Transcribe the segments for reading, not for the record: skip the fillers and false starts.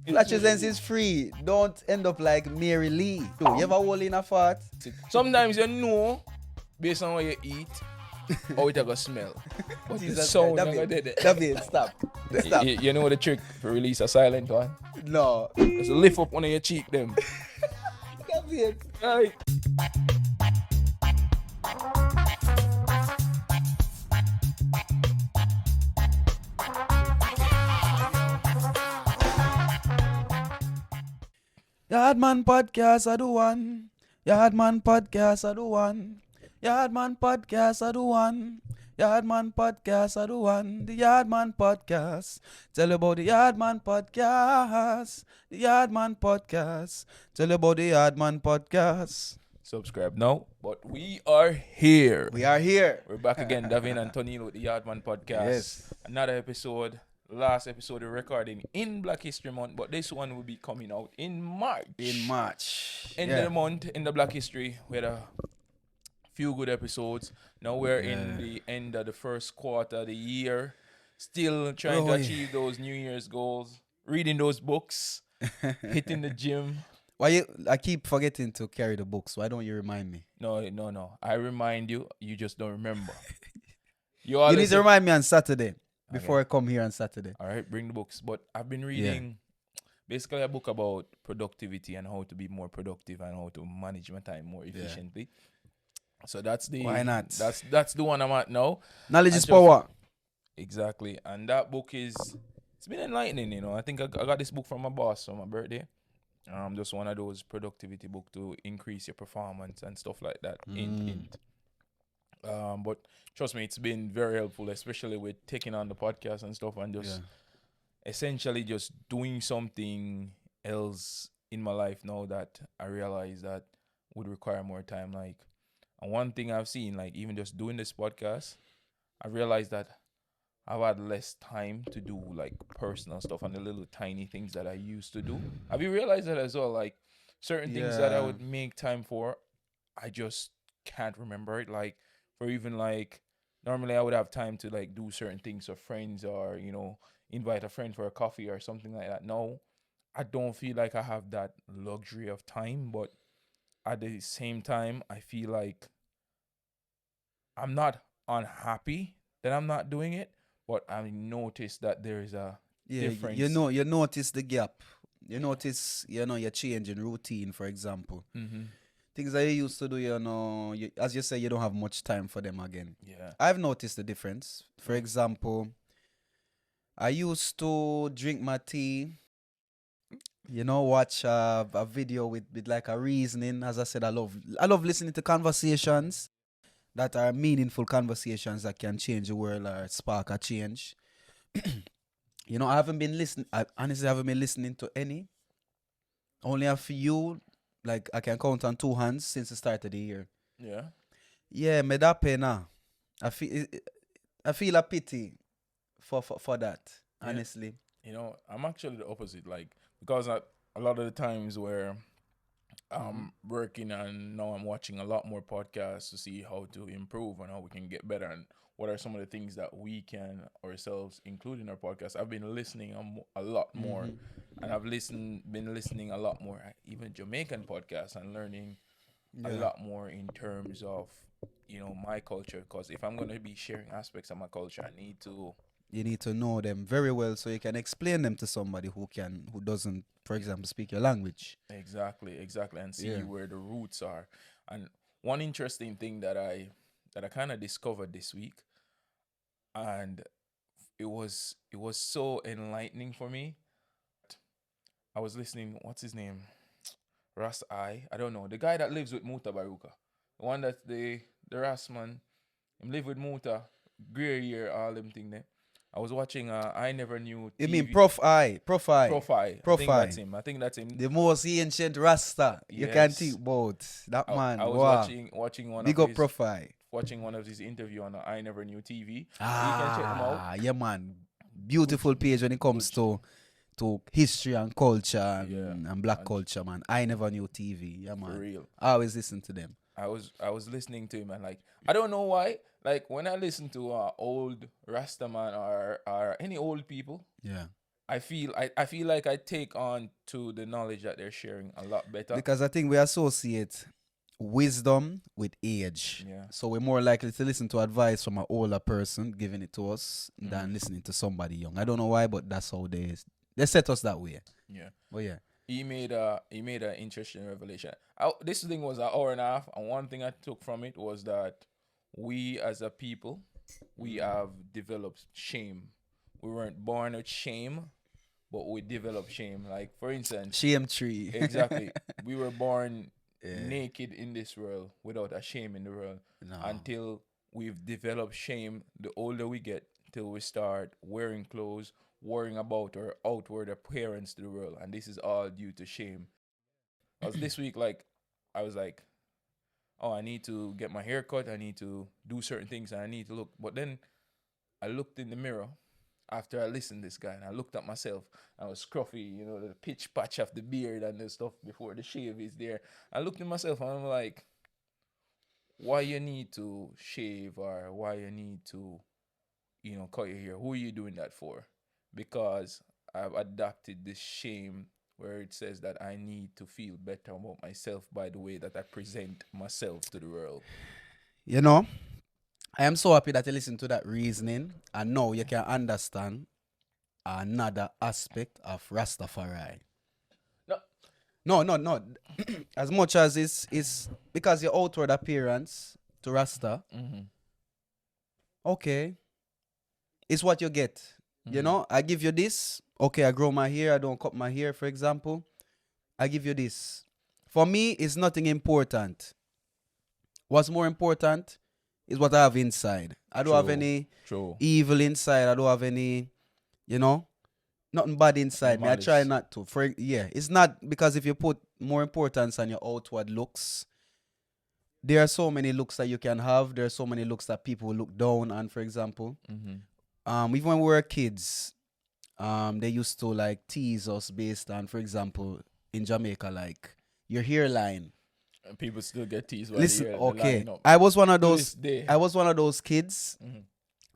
Flatulence is free. Don't end up like Mary Lee. You ever hole in a fart? Sometimes you know, based on what you eat, how it gonna smell. But the Jesus sound Christ, gonna do that. David, stop. Stop. You know the trick for release a silent one? No. Just lift up one of your cheek them. David. Right. Yaadman Podcast, I do one. Yaadman Podcast, I do one. Yaadman Podcast, I do one. Yaadman Podcast, I do one. The Yaadman Podcast. Tell about the Yaadman Podcast. The Yaadman Podcast. Tell about the Yaadman Podcast. Subscribe now. But we are here. We are here. We're back again, Davin and Tonniel with the Yaadman Podcast. Yes. Another episode. Last episode we're recording in Black History Month, but this one will be coming out in March. End of the month, in the Black History, we had a few good episodes. Now we're in the end of the first quarter of the year, still trying to achieve those New Year's goals, reading those books, hitting the gym. I keep forgetting to carry the books. Why don't you remind me? No. I remind you, you just don't remember. You need to remind me on Saturday. Before I come here on Saturday. All right, bring the books. But I've been reading basically a book about productivity and how to be more productive and how to manage my time more efficiently. So that's the Why not? That's the one I'm at now. Knowledge is power. Exactly. And that book it's been enlightening, you know. I think I got this book from my boss for my birthday. Just one of those productivity book to increase your performance and stuff like that. But trust me, it's been very helpful, especially with taking on the podcast and stuff and just essentially just doing something else in my life now that I realize that would require more time. Like, and one thing I've seen, like even just doing this podcast, I realized that I've had less time to do like personal stuff and the little tiny things that I used to do. Have you realized that as well? Like certain things that I would make time for, I just can't remember it. Like, for even like normally I would have time to like do certain things for friends or, you know, invite a friend for a coffee or something like that. No, I don't feel like I have that luxury of time, but at the same time, I feel like I'm not unhappy that I'm not doing it, but I noticed that there is a difference. You notice the gap. You notice, you're changing routine, for example. Mm-hmm. Things that you used to do, as you say, you don't have much time for them again. Yeah. I've noticed the difference. For example, I used to drink my tea, watch a video with like a reasoning. As I said, I love listening to conversations that are meaningful conversations that can change the world or spark a change. I haven't been listening. I honestly haven't been listening to any. Only a few. Like, I can count on two hands since the start of the year. Yeah. Yeah, me da pena. I feel a pity for that, honestly. You know, I'm actually the opposite. Like, because a lot of the times where I'm working and now I'm watching a lot more podcasts to see how to improve and how we can get better and what are some of the things that we can ourselves include in our podcast. I've been listening a lot more, and I've been listening a lot more, even Jamaican podcasts, and learning a lot more in terms of, my culture. Because if I'm going to be sharing aspects of my culture, You need to know them very well so you can explain them to somebody who doesn't, for example, speak your language. Exactly, and see where the roots are. And one interesting thing that I kind of discovered this week, and it was so enlightening for me. I was listening, what's his name? I don't know. The guy that lives with Muta Baruka. The one that the Ras man, him live with Muta, gray year, all them thing there. I was watching I Never Knew TV. You mean Prof I? I think that's him. The most ancient Rasta. Yes. You can think about that man. I was watching one Big of up his Prof I. watching one of his interview on I Never Knew TV. You can check them out. Yeah, man. Beautiful page when it comes to history and culture and black culture, man. I Never Knew TV. Yeah, man. For real. I always listen to them. I was listening to him and like I don't know why. Like when I listen to old Rasta man or any old people, I feel like I take on to the knowledge that they're sharing a lot better. Because I think we associate wisdom with age. Yeah. So we're more likely to listen to advice from an older person giving it to us than listening to somebody young. I don't know why, but that's how they set us that way. Yeah. But yeah. He made an interesting revelation. This thing was an hour and a half, and one thing I took from it was that we as a people, we have developed shame. We weren't born with shame, but we developed shame. Like, for instance, Shame tree. exactly. We were born naked in this world without a shame in the world until we've developed shame. The older we get, till we start wearing clothes, worrying about our outward appearance to the world, and this is all due to shame. Because this week, like, I was like, oh, I need to get my hair cut, I need to do certain things, and I need to look. But then I looked in the mirror after I listened to this guy, and I looked at myself. I was scruffy, the pitch patch of the beard and the stuff before the shave is there. I looked at myself, and I'm like, why you need to shave, or why you need to, cut your hair? Who are you doing that for? Because I've adopted this shame where it says that I need to feel better about myself by the way that I present myself to the world. I am so happy that you listened to that reasoning, and now you can understand another aspect of Rastafari. No. As much as it's because your outward appearance to Rasta, okay, it's what you get. I give you this. Okay, I grow my hair. I don't cut my hair, for example. I give you this. For me, it's nothing important. What's more important is what I have inside. I don't have any evil inside. I don't have any, nothing bad inside me. I try not to. It's not because if you put more importance on your outward looks, there are so many looks that you can have. There are so many looks that people look down on, for example. Even when we were kids, they used to like tease us based on, for example, in Jamaica, like your hairline. And people still get teased by Listen, the hair, okay. the I was one of those kids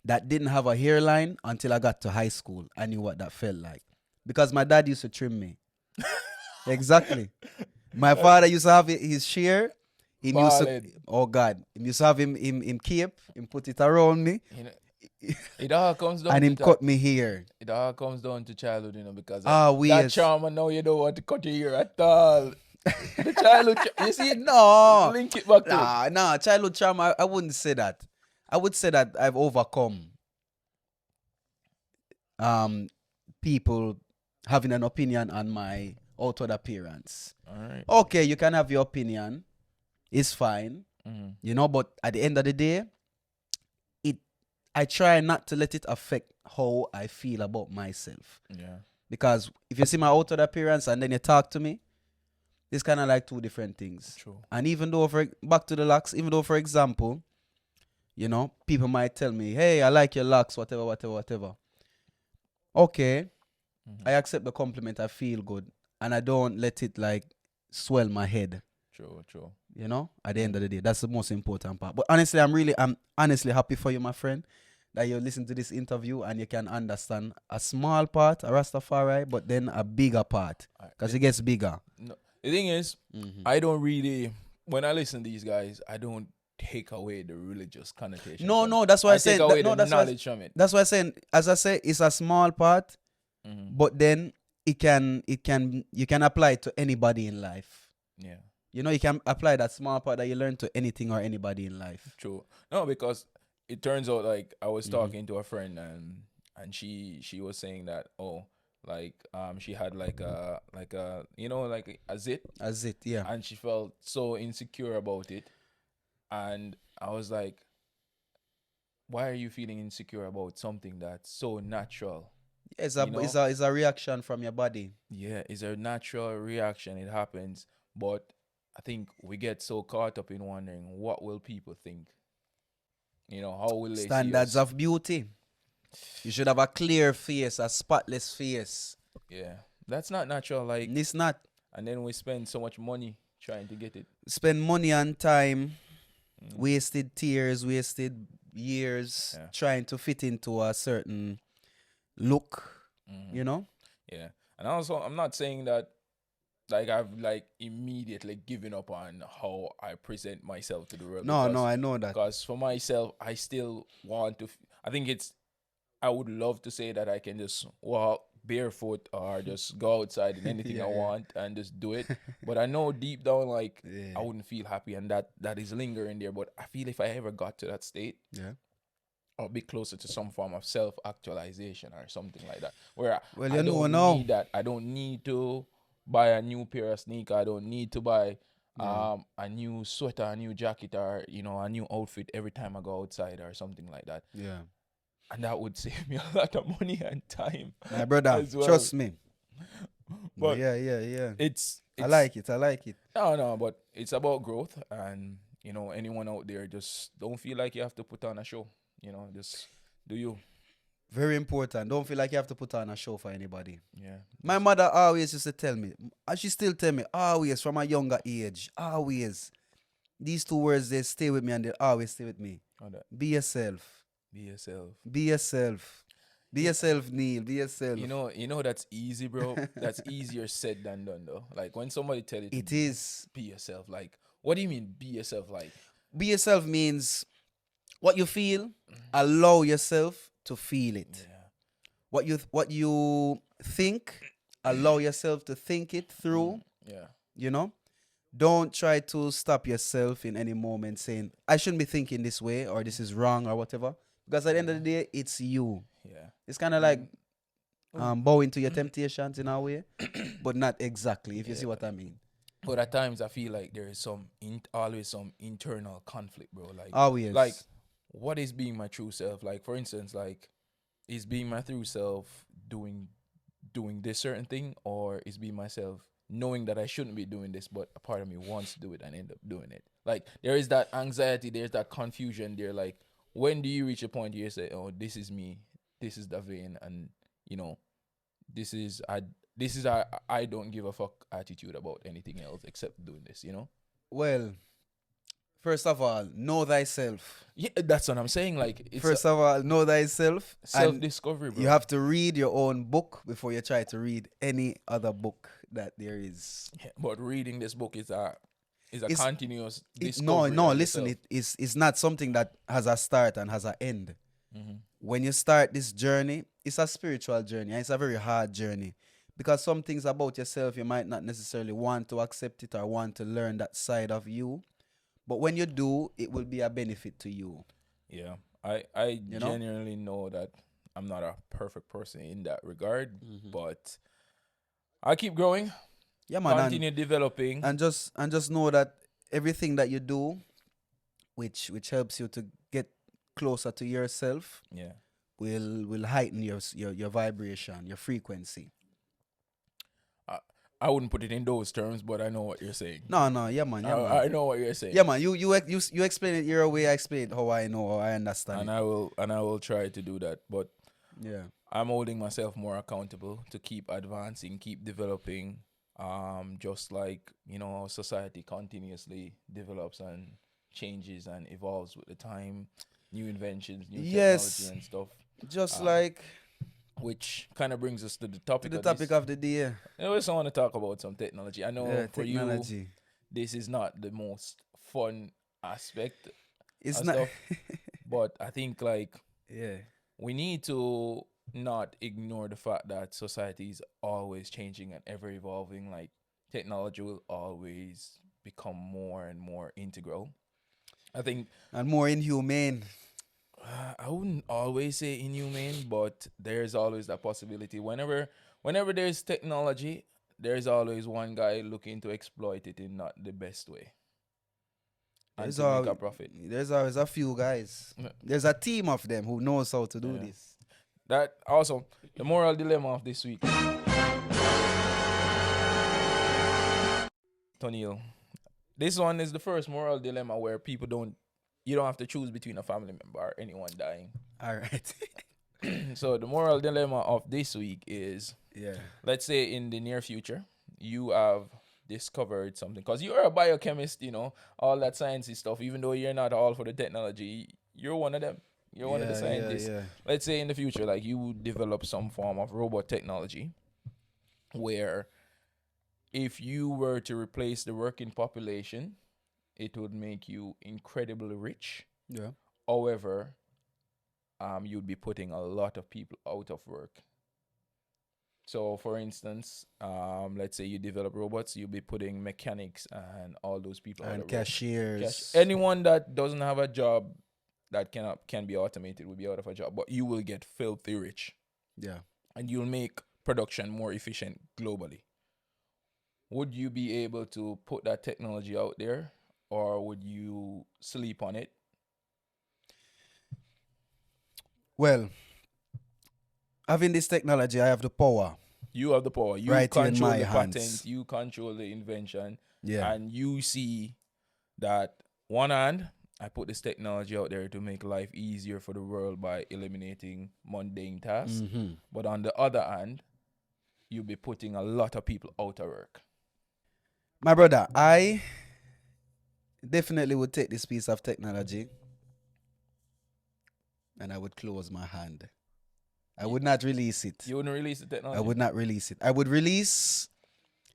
that didn't have a hairline until I got to high school. I knew what that felt like. Because my dad used to trim me. Exactly. My father used to have his shear. He used to, oh God. He used to have him cape, him put it around me. It all comes down and him cut me hair. It all comes down to childhood, because that charm, and now you don't want to cut your hair at all. The childhood, you see, no, link it back to it. Nah, childhood charm. I wouldn't say that. I would say that I've overcome people having an opinion on my outward appearance. All right. Okay, you can have your opinion. It's fine. But at the end of the day, I try not to let it affect how I feel about myself. Yeah. Because if you see my outward appearance and then you talk to me, it's kind of like two different things. True. And even though, back to the locks, even though, for example, people might tell me, hey, I like your locks, whatever. Okay, I accept the compliment, I feel good. And I don't let it like swell my head. True. At the end of the day, that's the most important part. But honestly, I'm honestly happy for you, my friend, that you listen to this interview and you can understand a small part, a Rastafari, but then a bigger part, because it gets bigger. No, the thing is, I don't really, when I listen to these guys, I don't take away the religious connotation. No, that's why I said. Take away the knowledge from it. That's why I'm saying, as I say, it's a small part, but then you can apply it to anybody in life. Yeah. You can apply that small part that you learn to anything or anybody in life. True. No, because it turns out, like, I was talking to a friend, and she was saying that, she had like a zit. A zit, yeah. And she felt so insecure about it. And I was like, why are you feeling insecure about something that's so natural? It's a reaction from your body. Yeah, it's a natural reaction. It happens. But I think we get so caught up in wondering, what will people think? How will they standards see us? of beauty? You should have a clear face, a spotless face. Yeah, that's not natural. Like, it's not. And then we spend so much money trying to get it. Spend money and time, wasted tears, wasted years trying to fit into a certain look. Yeah. And also, I'm not saying that like I've like immediately given up on how I present myself to the world. No, I know that. Because for myself, I still want to. I think I would love to say that I can just walk barefoot or just go outside and anything I want and just do it. But I know deep down, like I wouldn't feel happy, and that is lingering there. But I feel if I ever got to that state, I'll be closer to some form of self-actualization or something like that. Where Well, I you don't know need that. I don't need to buy a new pair of sneakers. I don't need to buy a new sweater, a new jacket, or a new outfit every time I go outside or something like that. Yeah. And that would save me a lot of money and time. My brother, as well. trust me. But yeah. It's I like it. No, but it's about growth, and anyone out there, just don't feel like you have to put on a show. Just do you. Very important. Don't feel like you have to put on a show for anybody. Yeah. My mother always used to tell me, and she still tell me, always from a younger age, always. These two words, they stay with me and they always stay with me. Be yourself. Be yourself. Be yourself. Be yourself, Neil. Be yourself. That's easy, bro. That's easier said than done, though. Like when somebody tell you to be yourself. Like, what do you mean be yourself? Like, be yourself means what you feel, allow yourself to feel it. Yeah. What you think, allow yourself to think it through. Yeah. Don't try to stop yourself in any moment saying, I shouldn't be thinking this way or this is wrong or whatever. Because at the end of the day, it's you. Yeah. It's kind of like bowing to your temptations in a way, but not exactly, if you see what I mean. But at times I feel like there is always some internal conflict, bro. Like, always. Like, what is being my true self? Like, for instance, like, is being my true self doing this certain thing, or is being myself knowing that I shouldn't be doing this, but a part of me wants to do it and end up doing it? Like, there is that anxiety, there's that confusion there. Like, when do you reach a point where you say, oh, this is me, this is the vein, and this is I don't give a fuck attitude about anything else except doing this, Well, first of all, know thyself. Yeah, that's what I'm saying. Like, it's first of all, know thyself. Self-discovery, bro. You have to read your own book before you try to read any other book that there is. Yeah, but reading this book is a continuous No, discovery. listen, it's not something that has a start and has an end. Mm-hmm. When you start this journey, it's a spiritual journey, and it's a very hard journey. Because some things about yourself, you might not necessarily want to accept it or want to learn that side of you. But when you do, it will be a benefit to you. Yeah. I genuinely know that I'm not a perfect person in that regard, but I keep growing. Yeah, man. Continue developing. And just know that everything that you do, which helps you to get closer to yourself, will heighten your vibration, your frequency. I wouldn't put it in those terms, but I know what you're saying. No, yeah, man. I know what you're saying. Yeah, man. You explain it your way. I explain it how I know, how I understand. And I will try to do that. But yeah, I'm holding myself more accountable to keep advancing, keep developing. Just like society continuously develops and changes and evolves with the time, new inventions, new technology and stuff. Just like. Which kind of brings us to the topic of the day. I also want to talk about some technology. I know for technology. You, this is not the most fun aspect. It's not. But I think we need to not ignore the fact that society is always changing and ever evolving. Like, technology will always become more and more integral. I think. And more inhumane. I wouldn't always say inhumane, but there's always that possibility. Whenever there's technology, there's always one guy looking to exploit it in not the best way. And to make a profit. There's always a few guys. There's a team of them who knows how to do this. That also, the moral dilemma of this week. Tonniel. This one is the first moral dilemma where you don't have to choose between a family member or anyone dying. All right. So the moral dilemma of this week is, yeah, let's say in the near future, you have discovered something. Because you're a biochemist, all that sciencey stuff, even though you're not all for the technology, you're one of them. You're one of the scientists. Yeah. Let's say in the future, like, you develop some form of robot technology where if you were to replace the working population, it would make you incredibly rich. Yeah. However, you'd be putting a lot of people out of work. So, for instance, let's say you develop robots, you'll be putting mechanics and all those people out And of cashiers. work. Anyone that doesn't have a job that can be automated will be out of a job, but you will get filthy rich. Yeah. And you'll make production more efficient globally. Would you be able to put that technology out there, or would you sleep on it? Well, having this technology, I have the power. You have the power. You Right here in control my the hands. patent. You control the invention. Yeah. And you see that one hand, I put this technology out there to make life easier for the world by eliminating mundane tasks. Mhm. But on the other hand, you'll be putting a lot of people out of work. My brother, I definitely would take this piece of technology and I would close my hand. I would not release it. You wouldn't release the technology? I would not release it. I would release.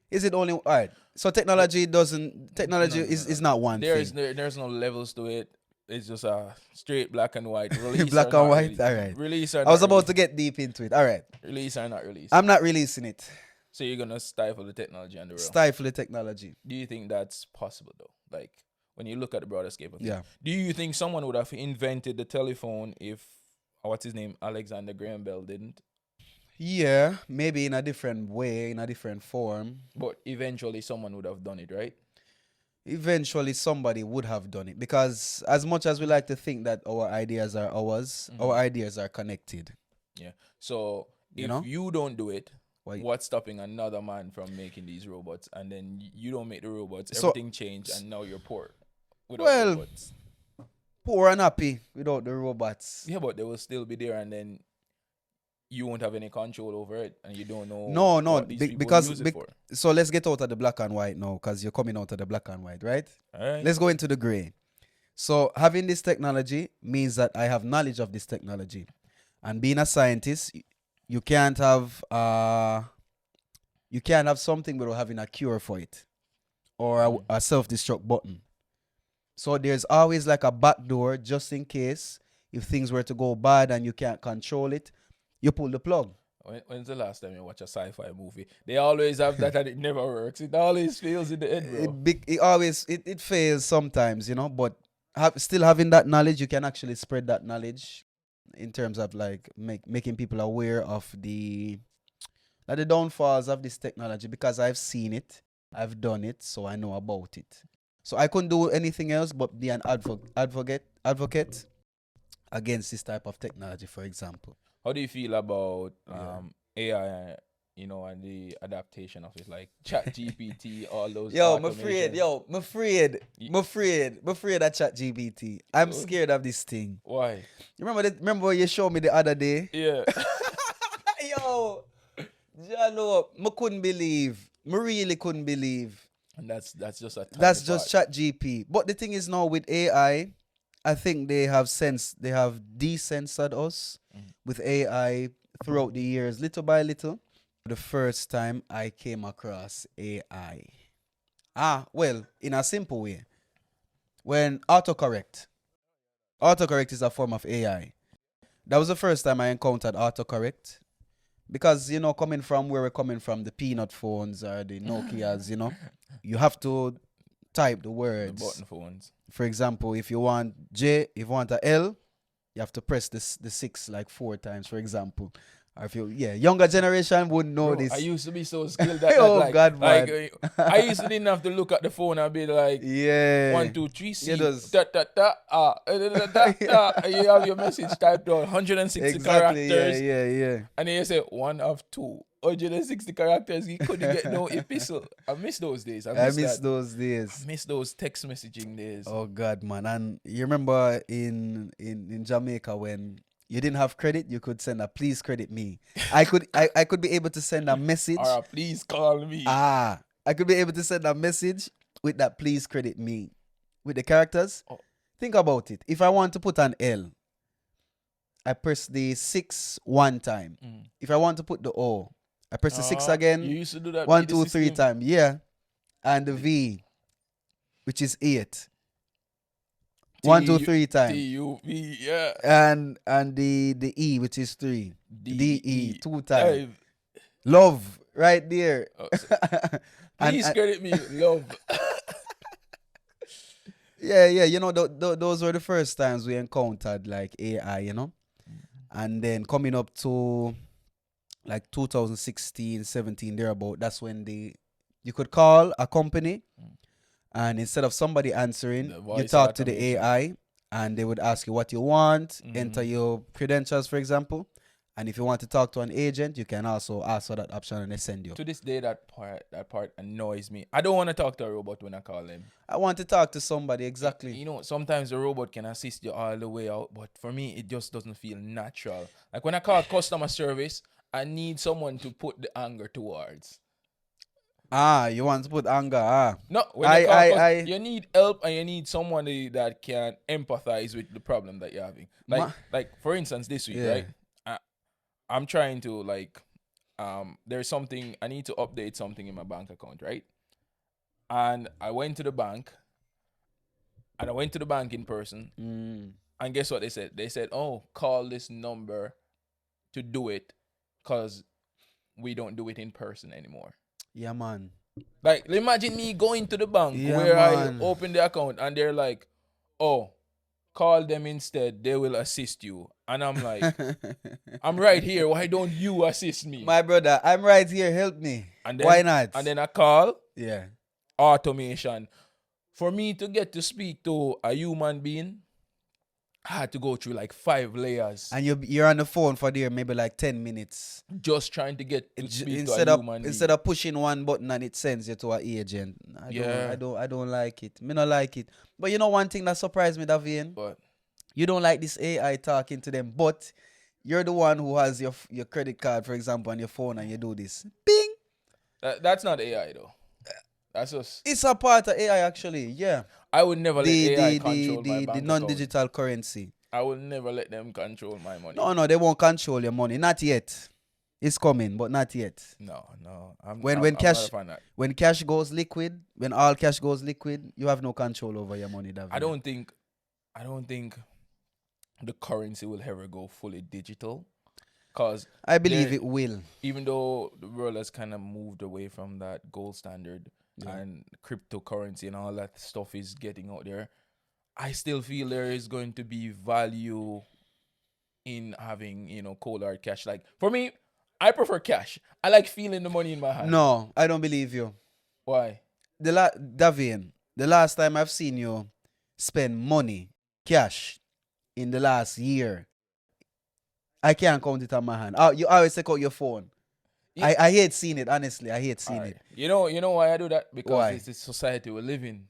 Is it only all right? So technology doesn't. Technology is not one thing. There's no levels to it. It's just a straight black and white. Release Black or and not white. release. All right. Release or I not was about release. to get deep into it. All right. Release or not release. I'm not releasing it. So you're gonna stifle the technology on the road. Stifle the technology. Do you think that's possible though? Like when you look at the broader scope of things. Yeah. Do you think someone would have invented the telephone if what's his name, Alexander Graham Bell didn't? Yeah, maybe in a different way, in a different form. But eventually someone would have done it, right? Eventually somebody would have done it, because as much as we like to think that our ideas are ours, our ideas are connected. Yeah. So You if know? you don't do it, Why- what's stopping another man from making these robots? And then you don't make the robots, So- everything changed, and now you're poor without Well- robots. Poor and happy without the robots. Yeah, but they will still be there, and then you won't have any control over it, and you don't know. No, what these people because use it for. so let's get out of the black and white now, because you're coming out of the black and white, right? All right. Let's go into the gray. So having this technology means that I have knowledge of this technology, and being a scientist, you can't have something without having a cure for it, or a self-destruct button. So there's always like a back door just in case if things were to go bad and you can't control it, you pull the plug. When's the last time you watch a sci-fi movie? They always have that, and it never works. It always fails in the end, bro. It fails sometimes, but still having that knowledge, you can actually spread that knowledge in terms of like making people aware of the downfalls of this technology, because I've seen it, I've done it, so I know about it. So I couldn't do anything else but be an advocate against this type of technology, for example. How do you feel about AI, and the adaptation of it, like ChatGPT, all those? I'm automations? afraid of ChatGPT. I'm scared of this thing. Why? Remember what you showed me the other day? Yeah. Jalo, I couldn't believe. I really couldn't believe. And that's just a tiny That's just part. ChatGPT. But the thing is now with AI, I think they have decensored us with AI throughout the years, little by little. The first time I came across AI. Well, in a simple way. When autocorrect is a form of AI. That was the first time I encountered autocorrect. Because, coming from where we're coming from, the peanut phones or the Nokias, you have to type the words. The button phones. For example, if you want J, if you want a L, you have to press the 6 like 4 times, for example. Or if younger generation wouldn't know this. I used to be so skilled that, God, man. I used to didn't have to look at the phone and be like, Yeah. 1, 2, 3, C, It does. da, da, da, and you have your message typed out 160 Exactly. characters, Yeah. and then you say 1 of 2. 160 characters, you couldn't get no epistle. I miss those days. I miss those days. I miss those text messaging days. Oh God, man! And you remember in Jamaica when you didn't have credit, you could send a "please credit me." I could be able to send a message. Or please call me. I could be able to send a message with that "please credit me" with the characters. Oh. Think about it. If I want to put an L, I press the 6 one time. If I want to put the O, I press the 6 again. You used to do that. 1, beat the 2, 3 system. times. Yeah. And the V, which is 8. 1, 2, 3 times. T-U-V, yeah. And the E, which is 3. D-E, 2 times. Hey, Love, right there. please credit me, love. Yeah, you know, those were the first times we encountered like AI, you know. And then coming up to like 2016, 17, thereabout, that's when you could call a company, and instead of somebody answering, you talk to the AI, and they would ask you what you want, enter your credentials, for example. And if you want to talk to an agent, you can also ask for that option, and they send you. To this day, that part annoys me. I don't want to talk to a robot when I call them. I want to talk to somebody, exactly. You know, sometimes the robot can assist you all the way out, but for me, it just doesn't feel natural. Like when I call customer service, I need someone to put the anger towards. You want to put anger? No, when you need help, and you need somebody that can empathize with the problem that you're having. Like for instance, this week, right? I'm trying to there's something, I need to update something in my bank account, right? And I went to the bank, and I went to the bank in person, and guess what they said? They said, oh, call this number to do it, because we don't do it in person anymore. Yeah, man. Like, imagine me going to the bank I open the account, and they're like, oh, call them instead, they will assist you. And I'm like, I'm right here, why don't you assist me? My brother, I'm right here, help me. And then, why not? And then I call automation. For me to get to speak to a human being, I had to go through like 5 layers. And you're on the phone for maybe like 10 minutes. Just trying to get to speak to a human being. Instead of pushing one button and it sends you to an agent. I don't like it. Me not like it. But you know one thing that surprised me, Davian? What? You don't like this AI talking to them, but you're the one who has your credit card, for example, on your phone, and you do this. Bing! That's not AI though. That's just... It's a part of AI actually, yeah. I would never let AI control my bank the non-digital account. Currency. I will never let them control my money. No, they won't control your money. Not yet. It's coming, but not yet. No. When cash goes liquid, when all cash goes liquid, you have no control over your money, David. I don't think the currency will ever go fully digital, because I believe it will. Even though the world has kind of moved away from that gold standard, and cryptocurrency and all that stuff is getting out there, I still feel there is going to be value in having, cold hard cash. Like for me, I prefer cash. I like feeling the money in my hand. No, I don't believe you. Why? Davian, the last time I've seen you spend money, cash, in the last year, I can't count it on my hand. You always take out your phone. Yeah. I hate seeing it, honestly. I hate seeing it. You know why I do that? Because it's the society we live in.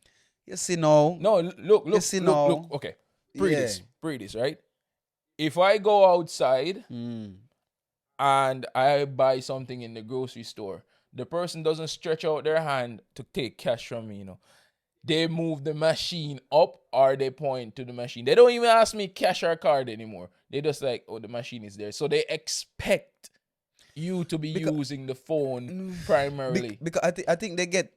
You see now. No, look. Okay, pre this, right? If I go outside and I buy something in the grocery store, the person doesn't stretch out their hand to take cash from me, They move the machine up, or they point to the machine. They don't even ask me cash or card anymore. They just like, oh, the machine is there. So they expect you to be using the phone primarily. Because I think they get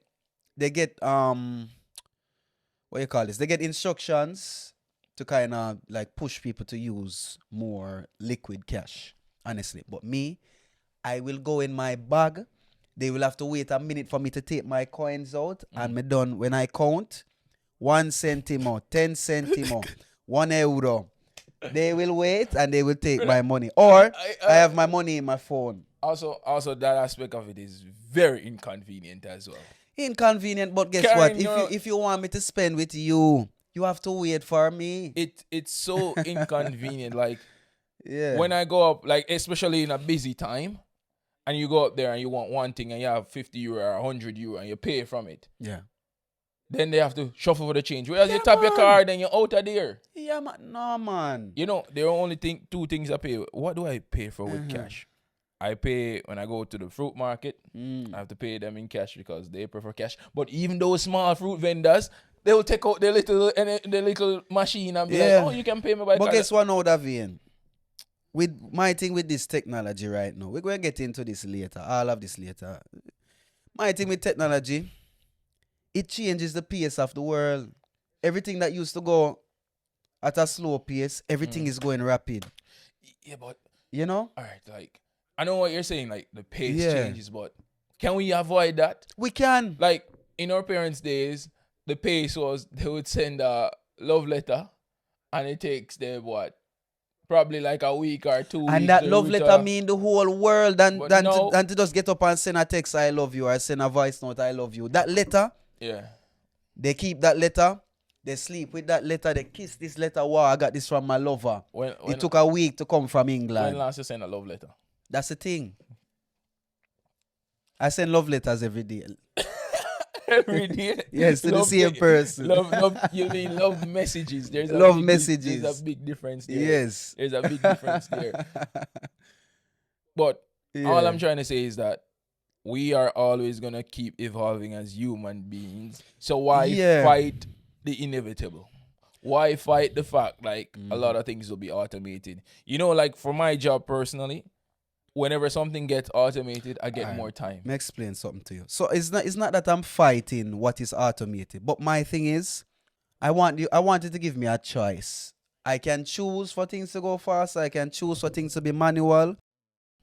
what you call this? They get instructions to kind of like push people to use more liquid cash, honestly. But me, I will go in my bag. They will have to wait a minute for me to take my coins out, and me done. When I count, 1 centimo, 10 centimo, €1. They will wait and they will take my money, or I have my money in my phone. Also, that aspect of it is very inconvenient as well. Inconvenient, but guess what? If you want me to spend with you, you have to wait for me. It's so inconvenient. Like, when I go up, like especially in a busy time, and you go up there and you want one thing and you have €50 or €100 and you pay from it. Yeah. Then they have to shuffle for the change. Whereas you tap your card and you're out of there. Yeah, man. No, man. There are only two things I pay. What do I pay for with cash? I pay when I go to the fruit market. I have to pay them in cash because they prefer cash. But even those small fruit vendors, they will take out the little machine and be like, oh, you can pay me by card. But guess what now, Davian? with my thing with this technology right now, we're going to get into this later, all of this later. My thing with technology, it changes the pace of the world. Everything that used to go at a slow pace, everything is going rapid. Yeah, but You know? all right, like I know what you're saying, like the pace Yeah. changes, but can we avoid that? We can. Like in our parents' days, the pace was they would send a love letter, and it takes them what, probably like a week or 2 weeks. And that love to letter mean the whole world than But than, now- to, than to just get up and send a text I love you or send a voice note I love you. That letter, Yeah. they keep that letter, they sleep with that letter, they kiss this letter. Wow, I got this from my lover. When It took a week to come from when England. last you send a love letter? That's the thing. I send love letters every day. Every day. Yes, to the same person. Love. You mean love messages? There's a Love big, messages. There's a big difference there. Yes. There's a big difference there. But all I'm trying to say is that we are always gonna keep evolving as human beings. So why fight the inevitable? Why fight the fact like a lot of things will be automated? You know, like for my job personally, whenever something gets automated, I get more time. Let me explain something to you. So it's not that I'm fighting what is automated, but my thing is, I want you to give me a choice. I can choose for things to go fast. I can choose for things to be manual.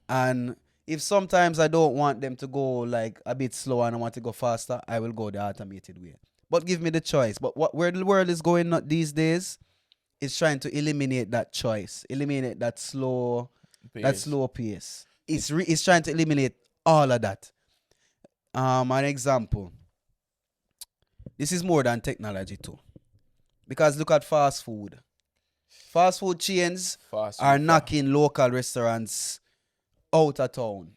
And if sometimes I don't want them to go like a bit slower and I want to go faster, I will go the automated way. But give me the choice. But where the world is going these days is trying to eliminate that choice, eliminate that slow pace. It's trying to eliminate all of that. An example. This is more than technology too. Because look at fast food. Fast food chains are knocking local restaurants out of town.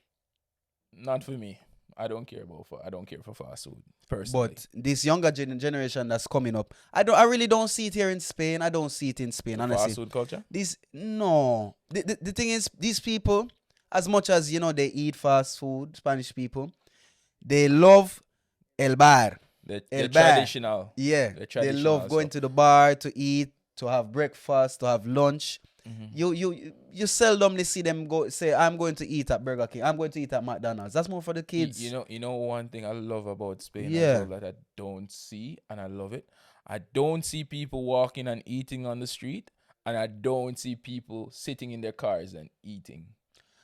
Not for me. I don't care for fast food personally. But this younger generation that's coming up, I really don't see it here in Spain. I don't see it in Spain, honestly. Fast food culture? The thing is, these people, as much as they eat fast food, Spanish people, they love el bar. The traditional. Yeah, they love going to the bar to eat, to have breakfast, to have lunch. You seldomly see them go say, I'm going to eat at Burger King, I'm going to eat at McDonald's. That's more for the kids. You know one thing I love about Spain as well that I don't see, and I love it. I don't see people walking and eating on the street, and I don't see people sitting in their cars and eating.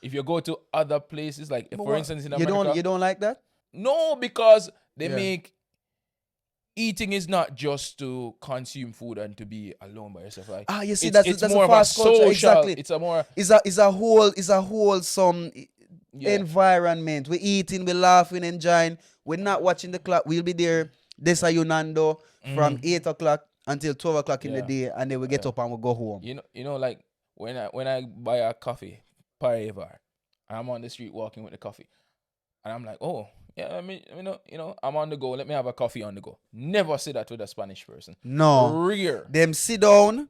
If you go to other places, like for instance in America, you don't like that? No, because they make eating is not just to consume food and to be alone by yourself. Like, you see, it's that's more a of a fast culture. social. Exactly. It's a wholesome environment. We're eating, we're laughing, enjoying. We're not watching the clock. We'll be there desayunando from 8 o'clock until 12 o'clock in the day, and then we get up and we go home. You know, like when I buy a coffee, Parevar, and I'm on the street walking with the coffee, and I'm like, oh. Yeah, I mean, I'm on the go. Let me have a coffee on the go. Never say that with a Spanish person. No. Rare. Them sit down,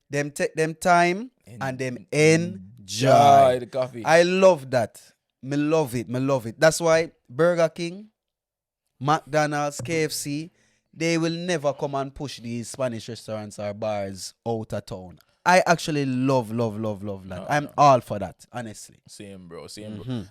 them take them time, and them enjoy the coffee. I love that. Me love it. That's why Burger King, McDonald's, KFC, they will never come and push these Spanish restaurants or bars out of town. I actually love that. I'm all for that, honestly. Same, bro.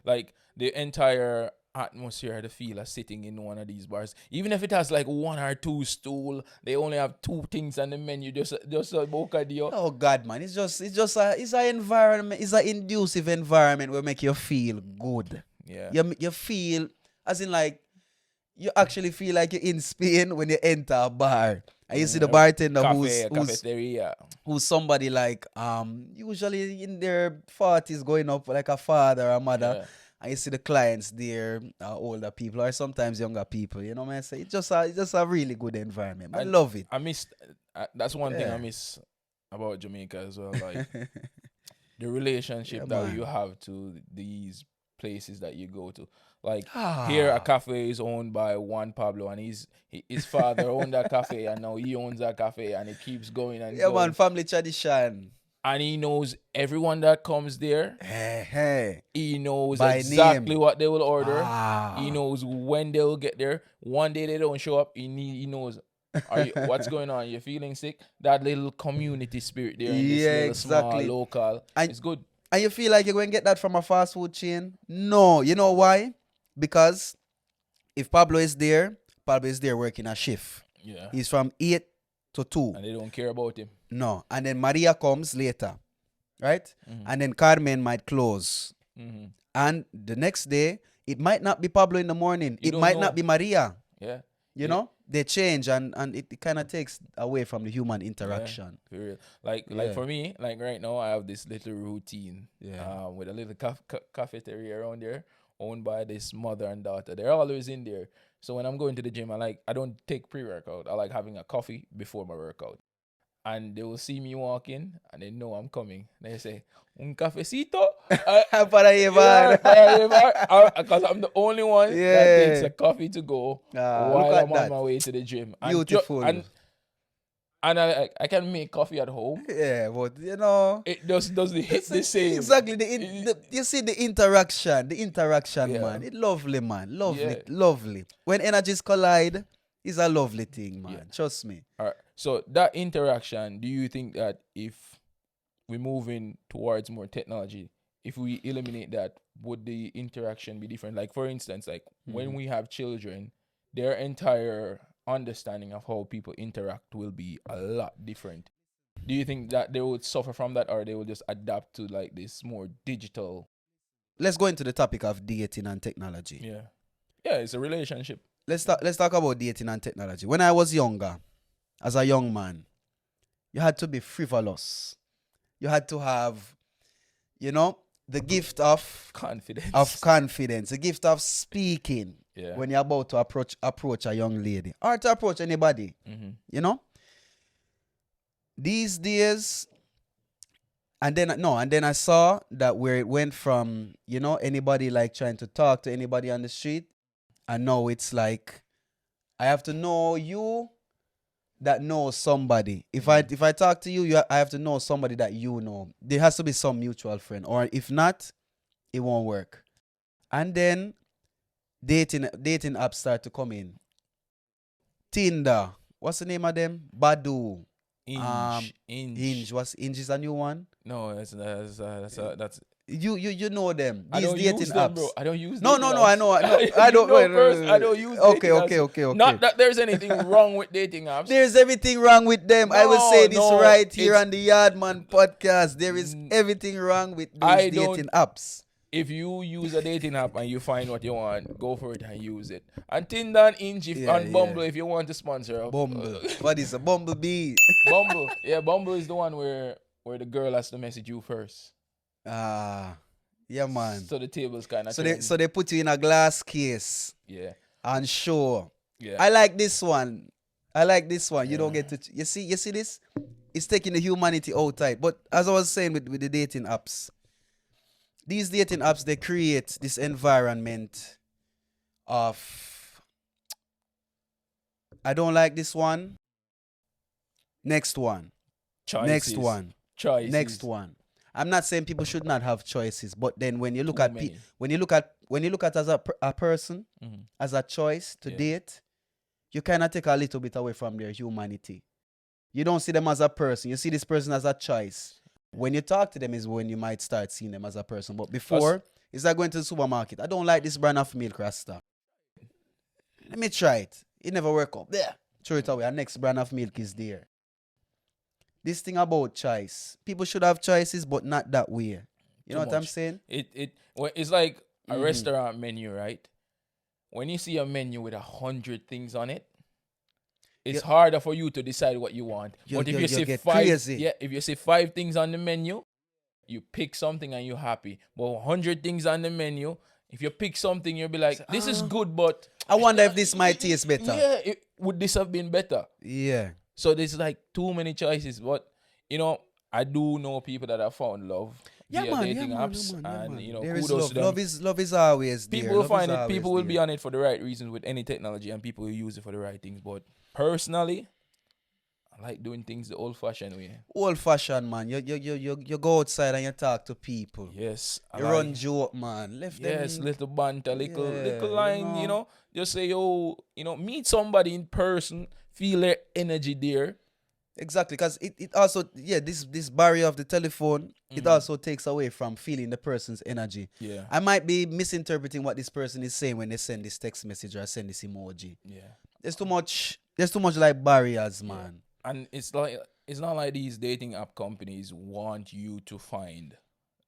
Like the entire atmosphere, the feel of sitting in one of these bars, even if it has like one or two stool, they only have two things on the menu, just a bocadillo. Oh God, man, it's an environment, it's an inducive environment where make you feel good. Yeah, you feel as in like you actually feel like you're in Spain when you enter a bar and you see the bartender who's somebody like usually in their 40s going up like a father or a mother. Yeah. And you see the clients there, older people or sometimes younger people. You know what I say? It's just a really good environment. I love it. I miss. That's one thing I miss about Jamaica as well. Like the relationship that you have to these places that you go to. Like here, a cafe is owned by Juan Pablo, and his father owned that cafe, and now he owns that cafe, and it keeps going and going. Man, family tradition. And he knows everyone that comes there. Hey. He knows By exactly name. what they will order. He knows when they will get there. One day they don't show up. He knows what's going on. You're feeling sick. That little community spirit there in this little small local. It's good. And you feel like you're going to get that from a fast food chain? No. You know why? Because if Pablo is there working a shift. Yeah. He's from 8 to 2. And they don't care about him. No. And then Maria comes later. Right? Mm-hmm. And then Carmen might close. Mm-hmm. And the next day, it might not be Pablo in the morning. You It don't might know. not be Maria. Yeah. You know? They change and it kind of takes away from the human interaction. For real. Like for me, like right now, I have this little routine. Yeah. With a little cafeteria around there, owned by this mother and daughter. They're always in there. So when I'm going to the gym, I don't take pre-workout. I like having a coffee before my workout. And they will see me walk in and they know I'm coming. They say, un cafecito? Para llevar. Because I'm the only one that takes a coffee to go while I'm on my way to the gym. Beautiful. And I can make coffee at home. Yeah, but you know, it does the hit the same. Exactly. You see the interaction, Yeah. man. It's lovely, man. Lovely, Yeah. lovely. When energies collide, it's a lovely thing, man. Yeah. Trust me. All right. So that interaction, do you think that if we're moving towards more technology, if we eliminate that, would the interaction be different? Like for instance, like when we have children, their entire understanding of how people interact will be a lot different. Do you think that they would suffer from that, or they will just adapt to like this more digital? Let's go into the topic of dating and technology. Yeah, it's a relationship. Let's talk about dating and technology. When I was younger, as a young man, you had to be frivolous. You had to have, you know, the gift of confidence, the gift of speaking when you're about to approach a young lady or to approach anybody. You know, these days, and then I saw that where it went from, you know, anybody like trying to talk to anybody on the street, and now it's like I have to know you that knows somebody. If I talk to you, I have to know somebody that you know. There has to be some mutual friend, or if not, it won't work. And then dating apps start to come in. Tinder, what's the name of them? Badoo, Inge. Inge is a new one. No, that's You know them. I These don't dating use apps. them, bro. I don't use No, dating I apps. know. I don't know. First, I don't use dating apps. Okay. Not that there's anything wrong with dating apps. There's everything wrong with them. I will say this right here it's- on the Yaadman Podcast. There is everything wrong with these dating apps. If you use a dating app and you find what you want, go for it and use it. And Tinder and Inge and Bumble, if you want to sponsor. Bumble. What is a Bumblebee? Bumble. Yeah, Bumble is the one where the girl has to message you first. Yeah, man. So the tables kind of So they put you in a glass case. Yeah. And show. Yeah. I like this one. You don't get to. You see this? It's taking the humanity outside. But as I was saying with the dating apps, these dating apps, they create this environment of, I don't like this one. Next one. Choices. Next one. Choices. Next one. I'm not saying people should not have choices, but then when you look at many. when you look at as a person, as a choice to date, you kind of take a little bit away from their humanity. You don't see them as a person. You see this person as a choice. When you talk to them is when you might start seeing them as a person. But before, it's like going to the supermarket. I don't like this brand of milk, Rasta. Let me try it. It never work out. There. Throw it away. Our next brand of milk is there. This thing about choice. People should have choices, but not that way. You know what I'm saying? It's like a restaurant menu, right? When you see a menu with 100 things on it, it's harder for you to decide what you want. But if you see if you see 5 things on the menu, you pick something and you're happy. But 100 things on the menu, if you pick something, you'll be like, this is good, but I wonder if this might taste better. Yeah, would this have been better? Yeah. So there's like too many choices. But, you know, I do know people that have found love via dating apps. And, you know, there is kudos love. to them. Love is always there. People will Love find is it. always People will there. be on it for the right reasons with any technology, and people will use it for the right things. But personally, I like doing things the old-fashioned way. Old-fashioned, man. You go outside and you talk to people. Yes. You run joke, man. Yes, little banter, little line, you know. Just say, meet somebody in person, feel their energy there. Exactly, because it also, this barrier of the telephone, it also takes away from feeling the person's energy. Yeah. I might be misinterpreting what this person is saying when they send this text message or send this emoji. Yeah. There's too much like barriers, man. And it's not like these dating app companies want you to find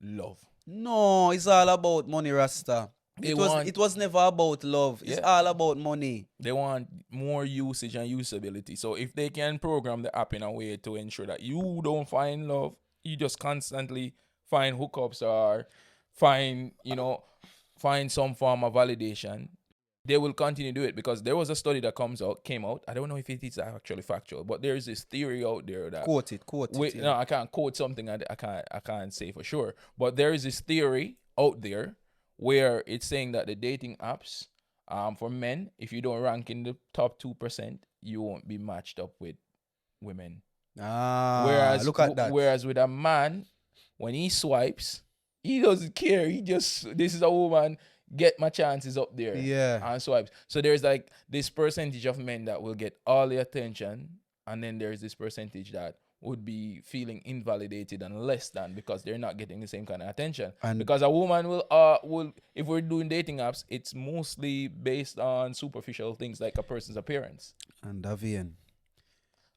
love. No, it's all about money, Rasta. It was never about love. It's all about money. They want more usage and usability. So if they can program the app in a way to ensure that you don't find love, you just constantly find hookups or find some form of validation, they will continue to do it. Because there was a study that came out. I don't know if it is actually factual, but there is this theory out there that quote it. Yeah. No, I can't quote something. I can't say for sure. But there is this theory out there where it's saying that the dating apps, for men, if you don't rank in the top 2%, you won't be matched up with women. Look at that. Whereas with a man, when he swipes, he doesn't care. This is a woman, get my chances up there. Yeah. And swipes. So there's like this percentage of men that will get all the attention, and then there's this percentage that would be feeling invalidated and less than because they're not getting the same kind of attention. And because a woman will, if we're doing dating apps, it's mostly based on superficial things like a person's appearance. And Davian,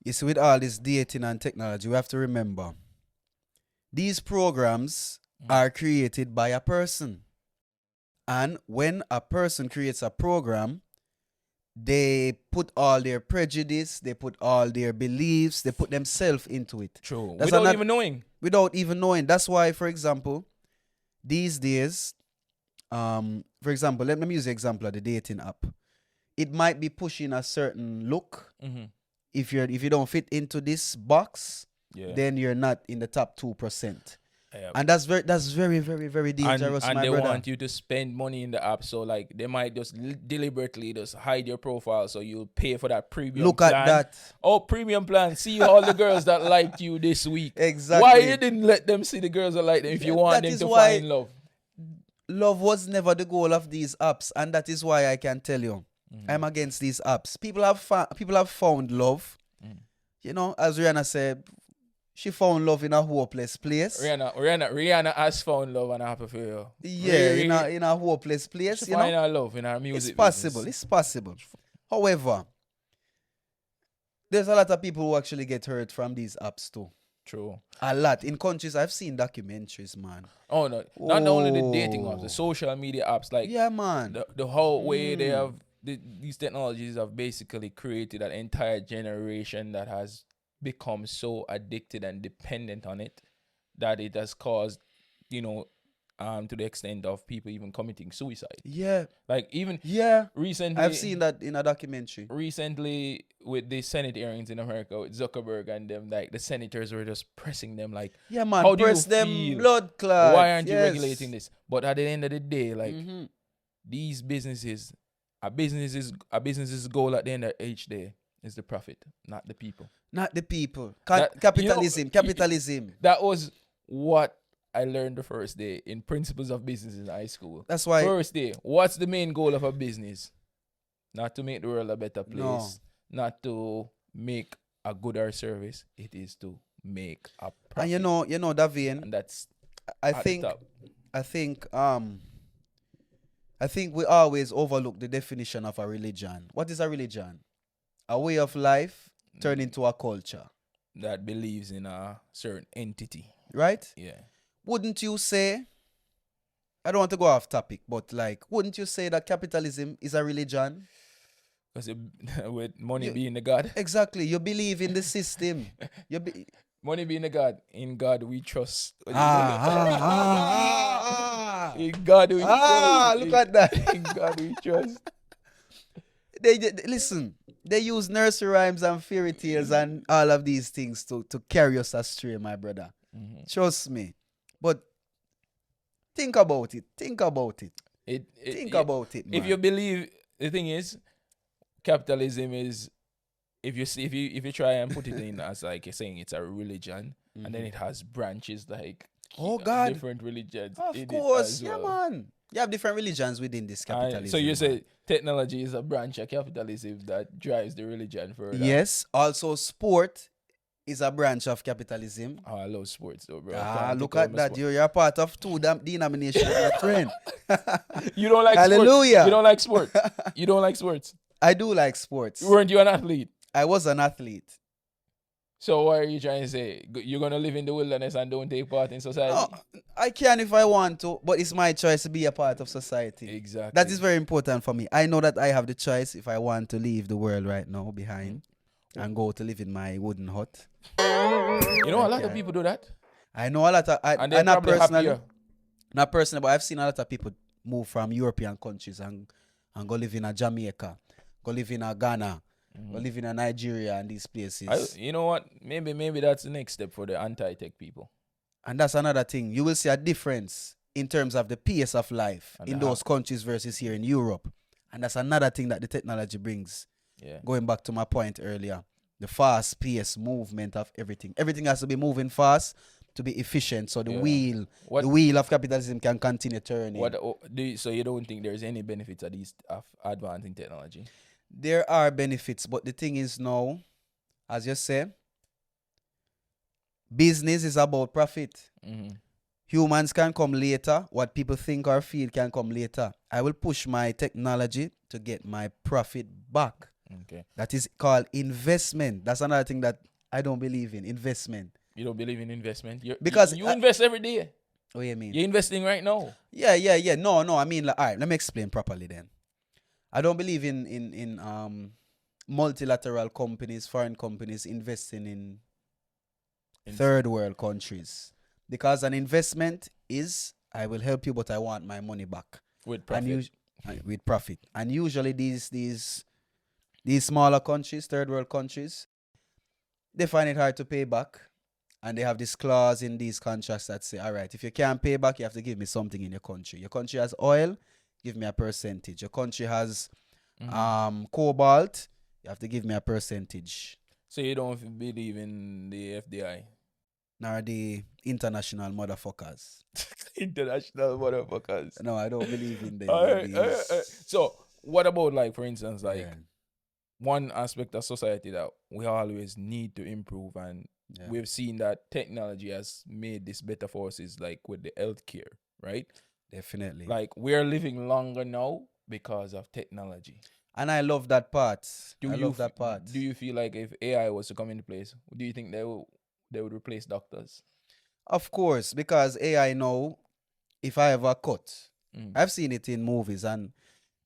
you see, with all this dating and technology, we have to remember these programs are created by a person. And when a person creates a program, they put all their prejudice, they put all their beliefs, they put themselves into it. True. Without even knowing. Without even knowing. That's why, for example, these days, for example, let me use the example of the dating app. It might be pushing a certain look. Mm-hmm. If you don't fit into this box, then you're not in the top 2%. Yeah. And that's very, very, very dangerous, and my they brother. want you to spend money in the app, so like they might just deliberately just hide your profile, so you'll pay for that premium. Look plan. At that. Oh, premium plan. See all the girls that liked you this week. Exactly. Why you didn't let them see the girls that like them if you want them to find love? Love was never the goal of these apps, and that is why I can tell you, I'm against these apps. People have found love. You know, as Rihanna said, she found love in a hopeless place. Rihanna has found love and happy for you. Yeah, in a hopeless place. She find her love in her music. It's possible. Business. It's possible. However, there's a lot of people who actually get hurt from these apps too. True. A lot. In countries, I've seen documentaries, man. Oh no. Not only the dating apps, the social media apps, like man. The whole way they have these technologies have basically created an entire generation that has become so addicted and dependent on it that it has caused, to the extent of people even committing suicide. Yeah. Like even recently, I've seen that in a documentary. Recently, with the Senate hearings in America with Zuckerberg and them, like the senators were just pressing them like, yeah, man, how do press you them feel? Blood clot. Why aren't you regulating this? But at the end of the day, like these businesses, a business's goal at the end of each day is the profit, not the people. Not the people. Capitalism. Capitalism. That was what I learned the first day in Principles of Business in high school. That's why. First day, what's the main goal of a business? Not to make the world a better place. No. Not to make a good or service. It is to make a profit. And you know, Davian. And that's I think we always overlook the definition of a religion. What is a religion? A way of life turned into a culture that believes in a certain entity. Right? Yeah. Wouldn't you say, I don't want to go off topic, but like, wouldn't you say that capitalism is a religion? Because with money being the God. Exactly. You believe in the system. Money being the God. In God we trust. In God we trust. Look at that. In God we trust. Listen, they use nursery rhymes and fairy tales and all of these things to carry us astray, my brother. Trust me. But think about it. Think about it. Think about it, man. If you believe, the thing is, capitalism is, if you try and put it in as like you're saying, it's a religion, and then it has branches like different religions. Of course, yeah, man. You have different religions within this capitalism. So you say technology is a branch of capitalism that drives the religion further. Yes. Also, sport is a branch of capitalism. Oh, I love sports though, bro. Look at that. You're part of two denominations, my friend. You don't like Hallelujah. sports. You don't like sports. You don't like sports. I do like sports. Weren't you an athlete? I was an athlete. So what are you trying to say? You're going to live in the wilderness and don't take part in society? No, I can if I want to, but it's my choice to be a part of society. Exactly. That is very important for me. I know that I have the choice if I want to leave the world right now behind and go to live in my wooden hut. You know, a lot of people do that. I know a lot of... And they're not probably personally, happier. not personally, but I've seen a lot of people move from European countries and go live in a Jamaica, go live in a Ghana, go live in a Nigeria and these places. You know what? Maybe that's the next step for the anti-tech people. And that's another thing. You will see a difference in terms of the pace of life in those countries versus here in Europe. And that's another thing that the technology brings. Yeah. Going back to my point earlier, the fast pace movement of everything. Everything has to be moving fast to be efficient, so the wheel of capitalism can continue turning. So you don't think there's any benefits of advancing technology? There are benefits, but the thing is now, as you say, business is about profit. Humans can come later. What people think or feel can come later. I will push my technology to get my profit back. Okay. That is called investment. That's another thing that I don't believe in, investment. You don't believe in investment? Because you invest every day. What do you mean? You're investing right now. Yeah. No. I mean, all right, let me explain properly then. I don't believe in multilateral companies, foreign companies investing in third world countries. Because an investment is, I will help you, but I want my money back. With profit. With profit. And usually these smaller countries, third world countries, they find it hard to pay back. And they have this clause in these contracts that say, all right, if you can't pay back, you have to give me something in your country. Your country has oil, give me a percentage. Your country has cobalt, you have to give me a percentage. So you don't believe in the FDI? Nor the international motherfuckers. International motherfuckers. No, I don't believe in them. All right. So what about, like, for instance, like one aspect of society that we always need to improve, and we've seen that technology has made this better for us, is like with the healthcare, right? Definitely. Like, we're living longer now because of technology. And I love that part. Do you feel like if AI was to come into place, do you think they would replace doctors? Of course, because AI now, if I have a cut, I've seen it in movies, and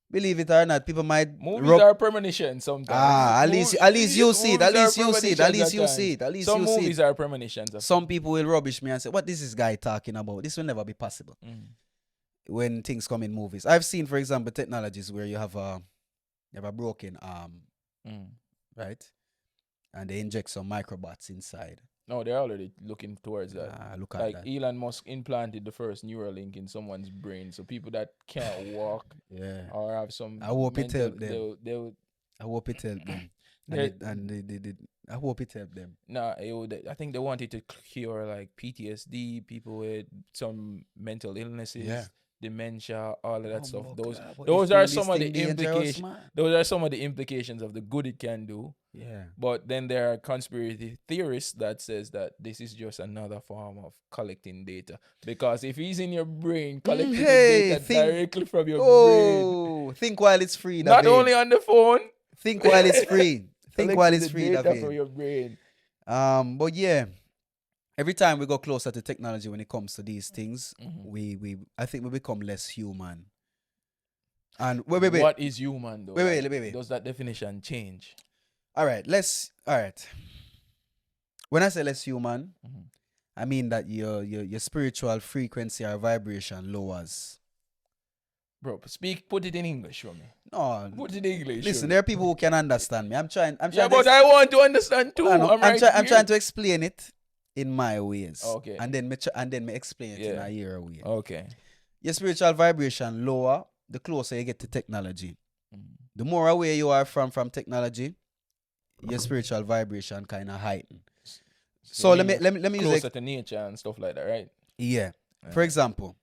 believe it or not, people might... Movies are premonition sometimes. At least you see it. Some movies are premonitions. Some people will rubbish me and say, what is this guy talking about? This will never be possible. When things come in movies. I've seen, for example, technologies where you have a broken arm, right? And they inject some microbots inside. No, they're already looking towards that. Look at like that. Elon Musk implanted the first Neuralink in someone's brain, so people that can't walk or have some... I hope it helped them. I hope it helped them. I hope it helped them. Nah, I think they wanted to cure like PTSD, people with some mental illnesses, dementia, all of that stuff. Those are some of the implications. Those are some of the implications of the good it can do. Yeah. But then there are conspiracy theorists that says that this is just another form of collecting data. Because if he's in your brain, collecting the data directly from your brain. Think while it's free. Not only on the phone. Think while it's free. Think while it's free. Data from your brain. But yeah, every time we go closer to technology when it comes to these things, I think we become less human. And wait. What is human though? Wait. Does that definition change? All right. When I say less human, I mean that your spiritual frequency or vibration lowers. Bro, put it in English for me. No. Put it in English. Listen, there are people who can understand me. I'm trying. Yeah, but I want to understand too. I'm trying to explain it in my ways. Okay. And then me explain it in a your way. Okay. Your spiritual vibration lower the closer you get to technology. The more away you are from technology, your spiritual vibration kind of heighten. So let me use closer to nature and stuff like that, right? Yeah. For example,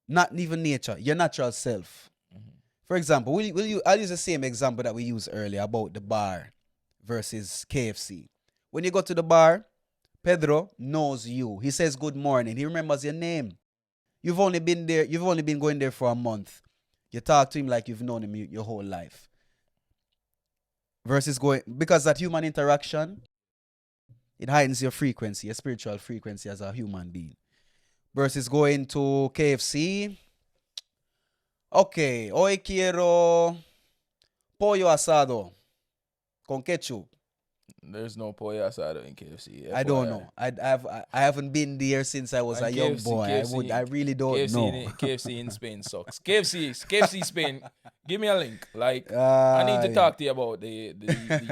not even nature, your natural self. For example, I'll use the same example that we used earlier about the bar versus KFC. When you go to the bar, Pedro knows you. He says good morning. He remembers your name. You've only been going there for a month. You talk to him like you've known him your whole life. Versus going, because that human interaction, it heightens your frequency, your spiritual frequency as a human being. Versus going to KFC. Okay, hoy quiero pollo asado con ketchup. There's no pollo asado in KFC. I don't know. I haven't been there since I was a young boy. I really don't know. KFC in Spain sucks. KFC Spain. Give me a link. Like I need to talk to you about the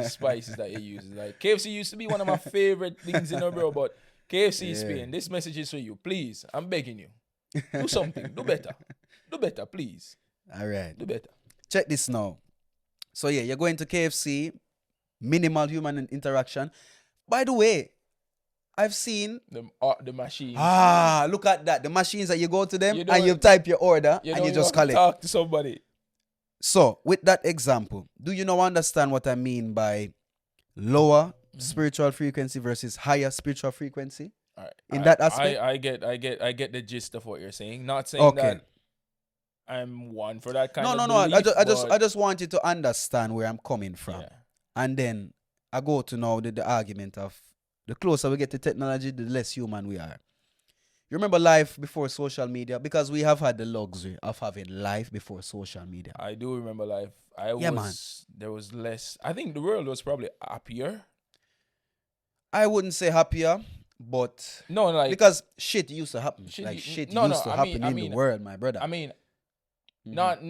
spices that you use. Like KFC used to be one of my favorite things in the world, but KFC Spain. This message is for you. Please, I'm begging you. Do something. Do better. Do better, please. All right. Do better. Check this now. So yeah, you're going to KFC. Minimal human interaction. By the way, I've seen the machines. Look at that. The machines that you go to them and you type your order and you just collect. Talk to somebody. So, with that example, do you now understand what I mean by lower spiritual frequency versus higher spiritual frequency? All right. In that aspect, I get the gist of what you're saying. Not saying that I'm one for that kind of belief. I just want you to understand where I'm coming from. Yeah. And then I go to now the argument of the closer we get to technology, the less human we are. You remember life before social media? Because we have had the luxury of having life before social media. I do remember life. There was less. I think the world was probably happier. I wouldn't say happier, but no, like because shit used to happen. Shit used to happen in the world, my brother. I mean, not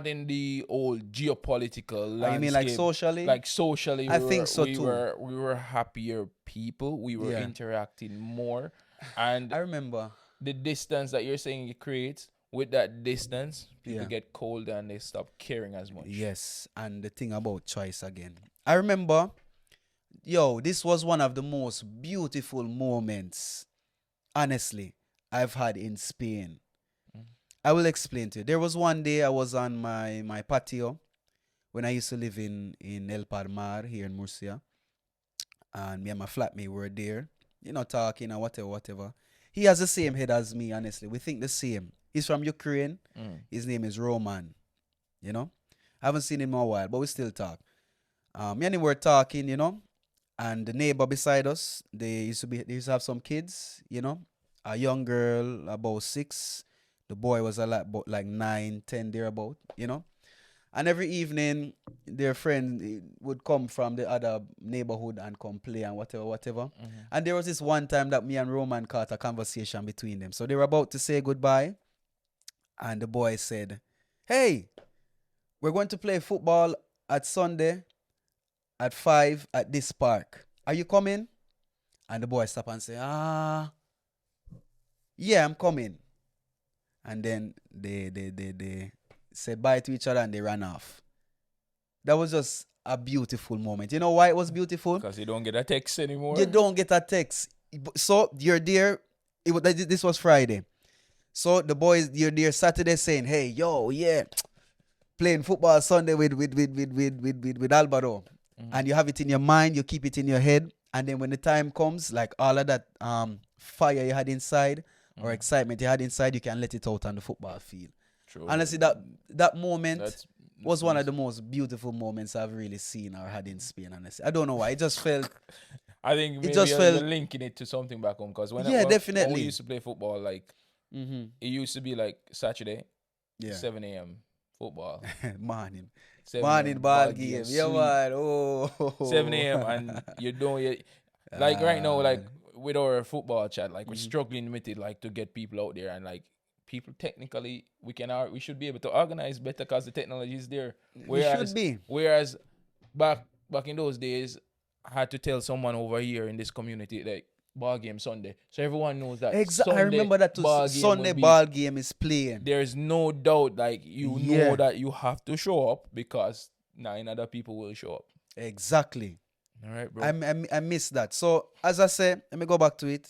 in the old geopolitical landscape. You mean like socially? Like socially, I think so too. We were happier people. We were interacting more, and I remember the distance that you're saying it creates. With that distance, people get colder and they stop caring as much. Yes, and the thing about choice again. I remember, this was one of the most beautiful moments, honestly, I've had in Spain. I will explain to you. There was one day I was on my patio when I used to live in El Palmar here in Murcia. And me and my flatmate were there, talking and whatever. He has the same head as me, honestly. We think the same. He's from Ukraine. His name is Roman. I haven't seen him in a while, but we still talk. Me and him were talking, and the neighbor beside us, they used to have some kids, a young girl about 6. The boy was about like 9, 10 thereabout, And every evening, their friend would come from the other neighborhood and come play and whatever. And there was this one time that me and Roman caught a conversation between them. So they were about to say goodbye. And the boy said, "Hey, we're going to play football at Sunday at 5 at this park. Are you coming?" And the boy stopped and said, "Yeah, I'm coming." And then they said bye to each other and they ran off. That was just a beautiful moment. You know why it was beautiful? Because you don't get a text anymore. You don't get a text. So you're there. This was Friday. So the boys, you're there Saturday saying, "Hey, playing football Sunday with Alvaro." And you have it in your mind, you keep it in your head. And then when the time comes, like all of that fire you had inside, or excitement you had inside, you can let it out on the football field. True. Honestly, that moment was one of the most beautiful moments I've really seen or had in Spain, honestly. I don't know why. It just felt... I think maybe you're linking it to something back home. Because when we used to play football, like, it used to be like Saturday, 7 a.m. football. Morning ball game. Yeah, man. Oh. 7 a.m. and you don't... Like right now, like, with our football chat, like we're struggling with it, like to get people out there, and like people technically we should be able to organize better because the technology is there. Whereas back in those days, I had to tell someone over here in this community that ball game Sunday, so everyone knows that. Exactly, I remember that too. Sunday ball game is playing. There's no doubt, like know that you have to show up because 9 other people will show up. Exactly. All right, bro. I miss that. So as I say, let me go back to it.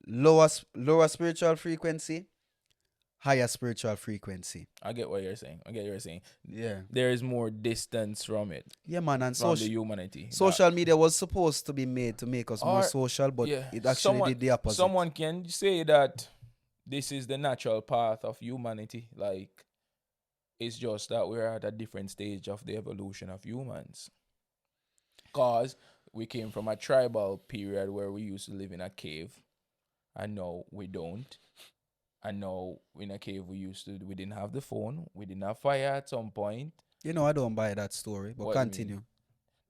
Lower spiritual frequency, higher spiritual frequency. I get what you're saying. Yeah. There is more distance from it, Yeah, man. And from the humanity. social media was supposed to be made to make us more Or- social, but yeah, it actually did the opposite. Someone can say that this is the natural path of humanity. Like, it's just that we're at a different stage of the evolution of humans. Because we came from a tribal period where we used to live in a cave, and now we don't. And now in a cave we didn't have the phone, we didn't have fire at some point. You know, I don't buy that story, but What do you continue. mean?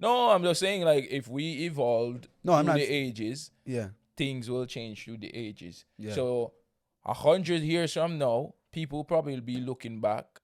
No, I'm just saying, like, if we evolved through the ages, Yeah. things will change through the ages. Yeah. So 100 years from now, people probably will be looking back,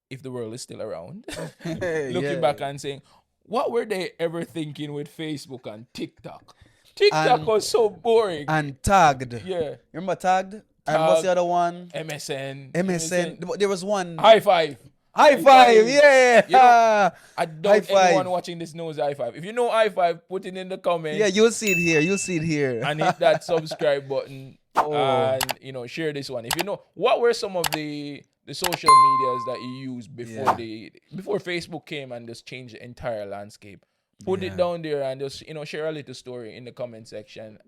if the world is still around, looking back and saying, what were they ever thinking with Facebook and TikTok? TikTok was so boring. And tagged. Yeah. Remember tagged? And what's the other one? MSN. There was one. High five. Yeah. You know, I don't High five. anyone watching this knows high five. If you know high five, put it in the comments. Yeah, you'll see it here. And hit that subscribe button. Oh. And, you know, share this one. If you know, what were some of the social medias that you used before Facebook came and just changed the entire landscape? Put it down there and just, you know, share a little story in the comment section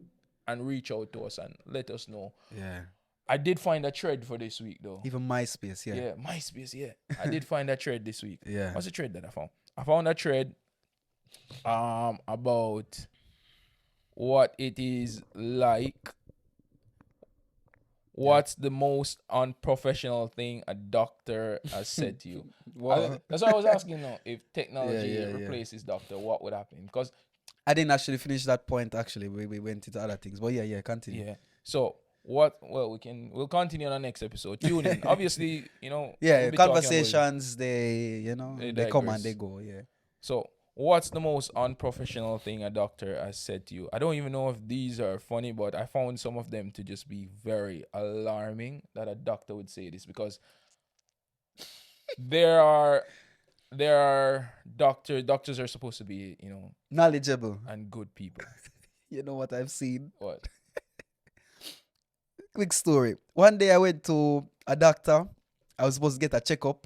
and reach out to us and let us know. Yeah. I did find a thread for this week, though. Even MySpace, yeah. Yeah, MySpace, yeah. I did find a thread this week. Yeah. What's the thread that I found? I found a thread about what it is like. What's the most unprofessional thing a doctor has said to you? That's what I was asking now. If technology replaces doctor, what would happen? Because I didn't actually finish that point. Actually, we went into other things, but yeah, continue. Yeah. So we'll continue on the next episode. Tune in. Obviously, you know. Yeah, we'll be conversations they come and digress. they go. Yeah. So, what's the most unprofessional thing a doctor has said to you? I don't even know if these are funny, but I found some of them to just be very alarming that a doctor would say this, because there are doctors are supposed to be, you know, knowledgeable and good people. You know what I've seen? What? Quick story. One day I went to a doctor. I was supposed to get a checkup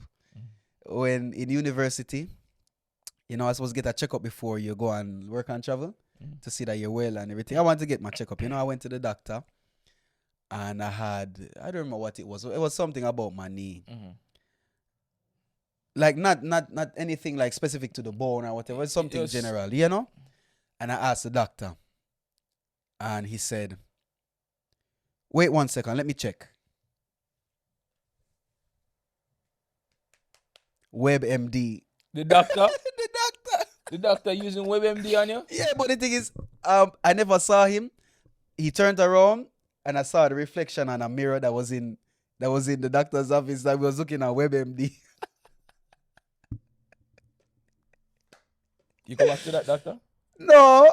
when in university. You know, I was supposed to get a checkup before you go and work and travel to see that you're well and everything. I wanted to get my checkup. You know, I went to the doctor and I don't remember what it was. It was something about my knee. Like not anything like specific to the bone or whatever. It's something general, you know? And I asked the doctor and he said, wait 1 second, let me check. WebMD. The doctor? The doctor using WebMD on you? Yeah, but the thing is, I never saw him. He turned around and I saw the reflection on a mirror that was in the doctor's office that was looking at WebMD. You go back to that doctor? No.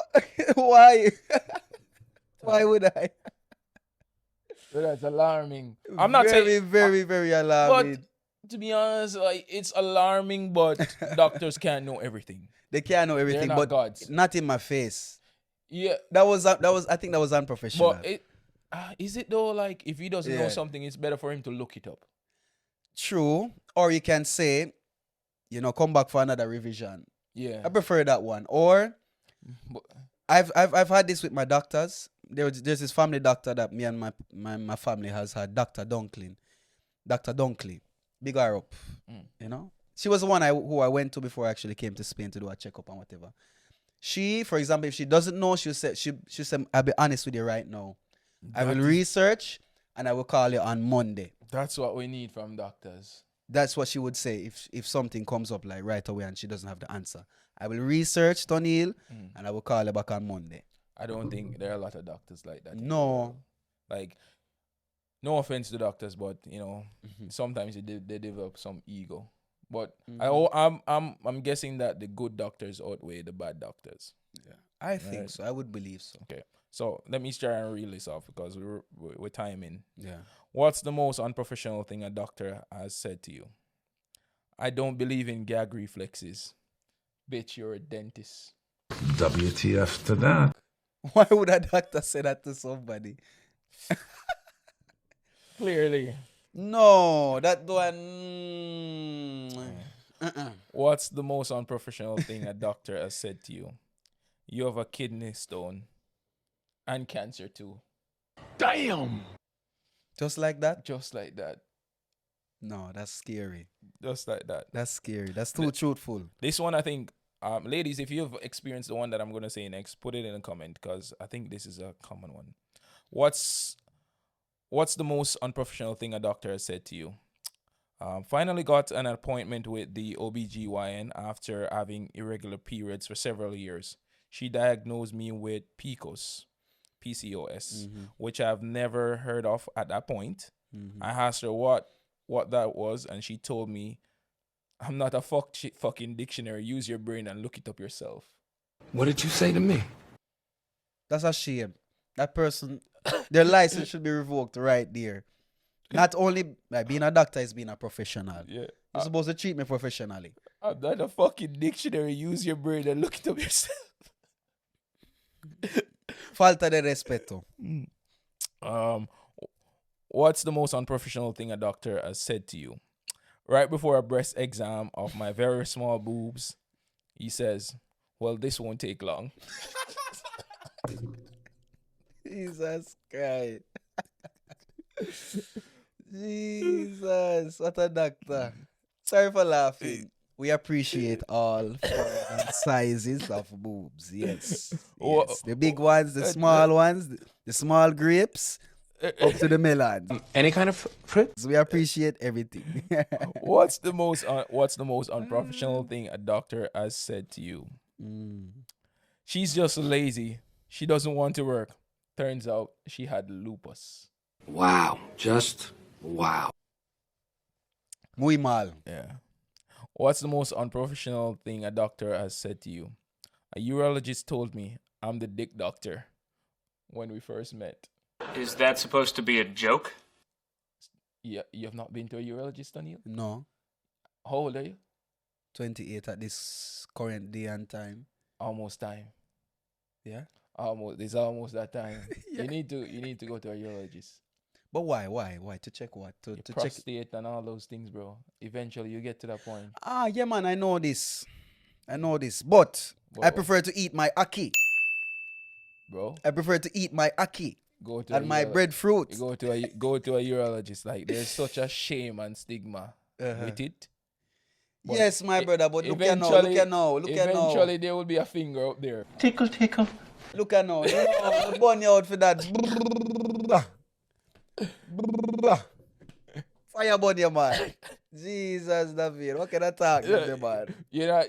Why? Why would I? So that's alarming. I'm not saying very, very alarming. But to be honest, like, it's alarming, but doctors can't know everything. They can't know everything, They're not but gods. not in my face. Yeah. That was I think that was unprofessional. But is it though? Like, if he doesn't know something, it's better for him to look it up. True. Or you can say, you know, come back for another revision. Yeah. I prefer that one. Or I've had this with my doctors. There's this family doctor that me and my family has had, Dr. Dunkley. Big her up. You know? She was the one who I went to before I actually came to Spain to do a checkup and whatever. She, for example, if she doesn't know, she'll say, I'll be honest with you right now. I will research and I will call you on Monday. That's what we need from doctors. That's what she would say if something comes up like right away and she doesn't have the answer. I will research, Tonniel, and I will call you back on Monday. I don't think there are a lot of doctors like that. No. Like, no offense to doctors, but, you know, sometimes they develop some ego. But I'm guessing that the good doctors outweigh the bad doctors. Yeah, I think so. I would believe so. Okay, so let me try and reel this off because we're timing. Yeah. What's the most unprofessional thing a doctor has said to you? I don't believe in gag reflexes. Bitch, you're a dentist. WTF to that? Why would a doctor say that to somebody? Clearly. No, that one. What's the most unprofessional thing a doctor has said to you? You have a kidney stone and cancer too. Damn! Just like that? Just like that. No, that's scary. Just like that. That's scary. That's too truthful. This one, I think, ladies, if you've experienced the one that I'm going to say next, put it in a comment because I think this is a common one. What's the most unprofessional thing a doctor has said to you? Finally got an appointment with the OBGYN after having irregular periods for several years. She diagnosed me with PCOS, which I've never heard of at that point. I asked her what that was, and she told me, I'm not a fucking dictionary. Use your brain and look it up yourself. What did you say to me? That's a shame. That person, their license should be revoked right there. Not only like being a doctor is being a professional. Yeah. You're supposed to treat me professionally. I'm not a fucking dictionary. Use your brain and look it up yourself. Falta de respeto. What's the most unprofessional thing a doctor has said to you? Right before a breast exam of my very small boobs, he says, well, this won't take long. Jesus Christ. Jesus, what a doctor. Sorry for laughing. We appreciate all sizes of boobs. Yes. Yes. The big ones, the small ones, the small grapes, up to the melon. Any kind of fruit? We appreciate everything. What's the most unprofessional thing a doctor has said to you? She's just lazy. She doesn't want to work. Turns out she had lupus. Wow. Just wow. Muy mal. Yeah. What's the most unprofessional thing a doctor has said to you? A urologist told me I'm the dick doctor when we first met. Is that supposed to be a joke? Yeah, you have not been to a urologist, Tonniel? No. How old are you? 28 at this current day and time. Almost time. Yeah. It's almost that time. Yeah. You need to go to a urologist. But why? To check what? To check. Prostate and all those things, bro. Eventually you get to that point. Yeah, man, I know this. But I prefer to eat my ackee. Bro. I prefer to eat my ackee Go to and my breadfruit. You go to a urologist. Like there's such a shame and stigma with it. But yes, my brother, but look at now. Eventually there will be a finger up there. Tickle, tickle. Look at now. No, burn you out for that. Fire burn you, man. Jesus, David. What can I talk to you, man? You know,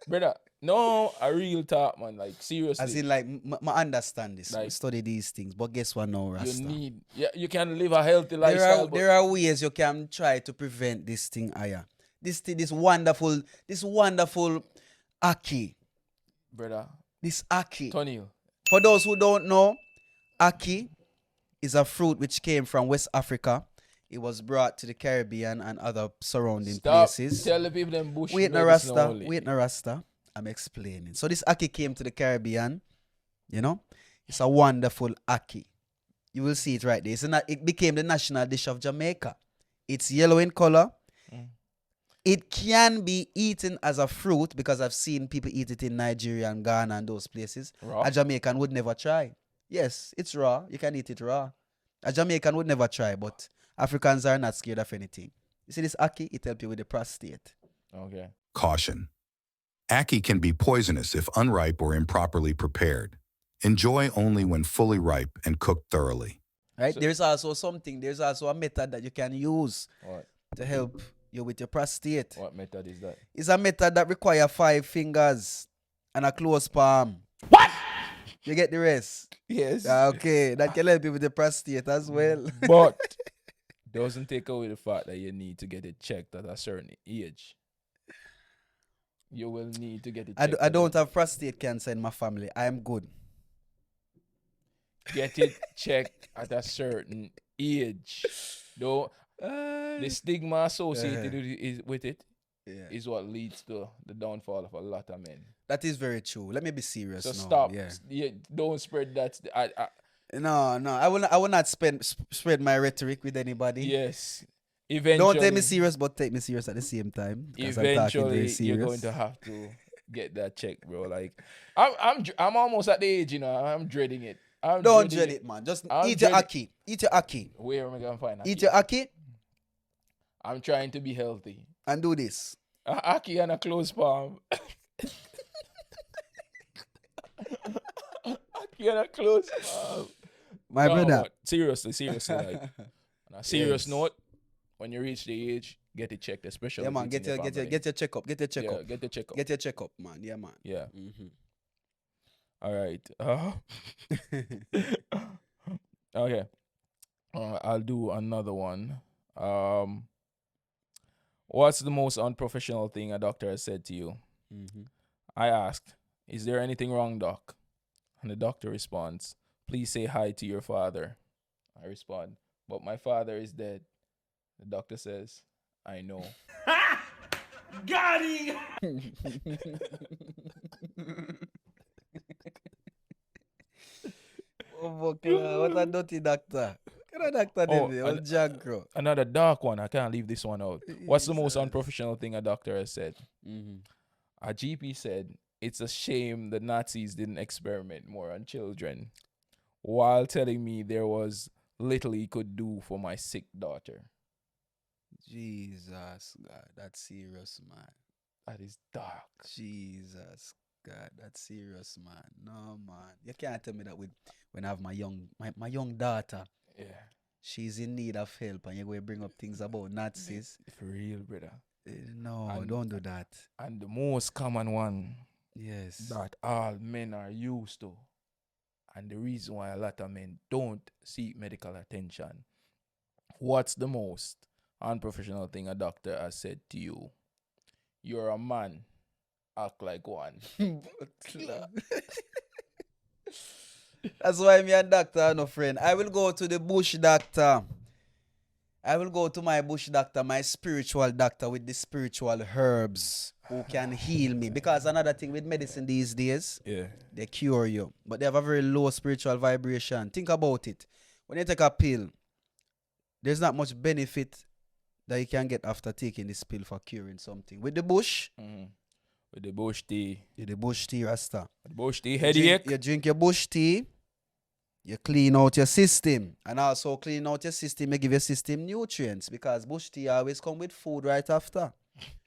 brother. No, a real talk, man. Like seriously. As in, like, I understand this. Like, we study these things, but guess what now, Rasta? You can live a healthy lifestyle. There are ways you can try to prevent this thing, Aya. This wonderful ackee. Brother. This ackee. Tonniel. For those who don't know, ackee is a fruit which came from West Africa. It was brought to the Caribbean and other surrounding places. Tell the people them bush. Wait, no Rasta. I'm explaining. So this ackee came to the Caribbean. You know, it's a wonderful ackee. You will see it right there. It became the national dish of Jamaica. It's yellow in color. It can be eaten as a fruit because I've seen people eat it in Nigeria and Ghana and those places. Raw? A Jamaican would never try. Yes, it's raw. You can eat it raw. A Jamaican would never try, but Africans are not scared of anything. You see this ackee? It helps you with the prostate. Okay. Caution. Ackee can be poisonous if unripe or improperly prepared. Enjoy only when fully ripe and cooked thoroughly. Right? There's also a method that you can use What? to help you with your prostate. What method is that? It's a method that requires 5 fingers and a closed palm. What? You get the rest? Yes. Okay, that can help you with the prostate as well. But doesn't take away the fact that you need to get it checked at a certain age. You will need to get it checked. I don't have prostate cancer in my family. I am good. Get it checked at a certain age. Though the stigma associated with it is what leads to the downfall of a lot of men. That is very true. Let me be serious So now. stop. Yeah. Don't spread that. No. I will not spread my rhetoric with anybody. Yes. Eventually, Don't take me serious, but take me serious at the same time. Because I'm talking very eventually, serious. you're going to have to get that check, bro. Like, I'm almost at the age, you know. I'm dreading it. Don't dread it, man. Just I'm eat your dreading- ackee. Eat your ackee. Where am I gonna find Eat Aki? your ackee I'm trying to be healthy. and do this. Aki and a closed palm. Aki and a closed palm. My No, brother. but seriously, like on a serious Yes. note, when you reach the age, get it checked, especially Yeah, if man. it's Get in your family. checkup. Get your checkup. Yeah, get the checkup. Get your checkup, man. Yeah, man. Yeah. Mhm. All right. Okay. I'll do another one. What's the most unprofessional thing a doctor has said to you? Mhm. I asked, is there anything wrong, doc? And the doctor responds, please say hi to your father. I respond, but my father is dead. The doctor says, I know. Oh, what a dirty doctor. What kind of doctor Oh, this? Old Jankro. Another dark one. I can't leave this one out. What's the most Jesus. unprofessional thing a doctor has said? Mhm. A GP said, it's a shame the Nazis didn't experiment more on children, while telling me there was little he could do for my sick daughter. Jesus, God, that's serious, man. That is dark. Jesus, God, that's serious, man. No, man, you can't tell me that when I have my young daughter, Yeah. she's in need of help, and you're going to bring up things about Nazis. For real, brother. No, And- don't do that. And the most common one Yes. that all men are used to, and the reason why a lot of men don't seek medical attention. What's the most unprofessional thing a doctor has said to you? You're a man. Act like one. That's why me a doctor, no friend. I will go to the bush doctor. I will go to my bush doctor, my spiritual doctor with the spiritual herbs who can heal me. Because another thing with medicine these days, Yeah. they cure you, but they have a very low spiritual vibration. Think about it. When you take a pill, there's not much benefit that you can get after taking this pill for curing something. With the bush, With the bush tea. the bush tea rasta. The bush tea You headache. drink your bush tea, you clean out your system. And also clean out your system, you give your system nutrients. Because bush tea always come with food right after.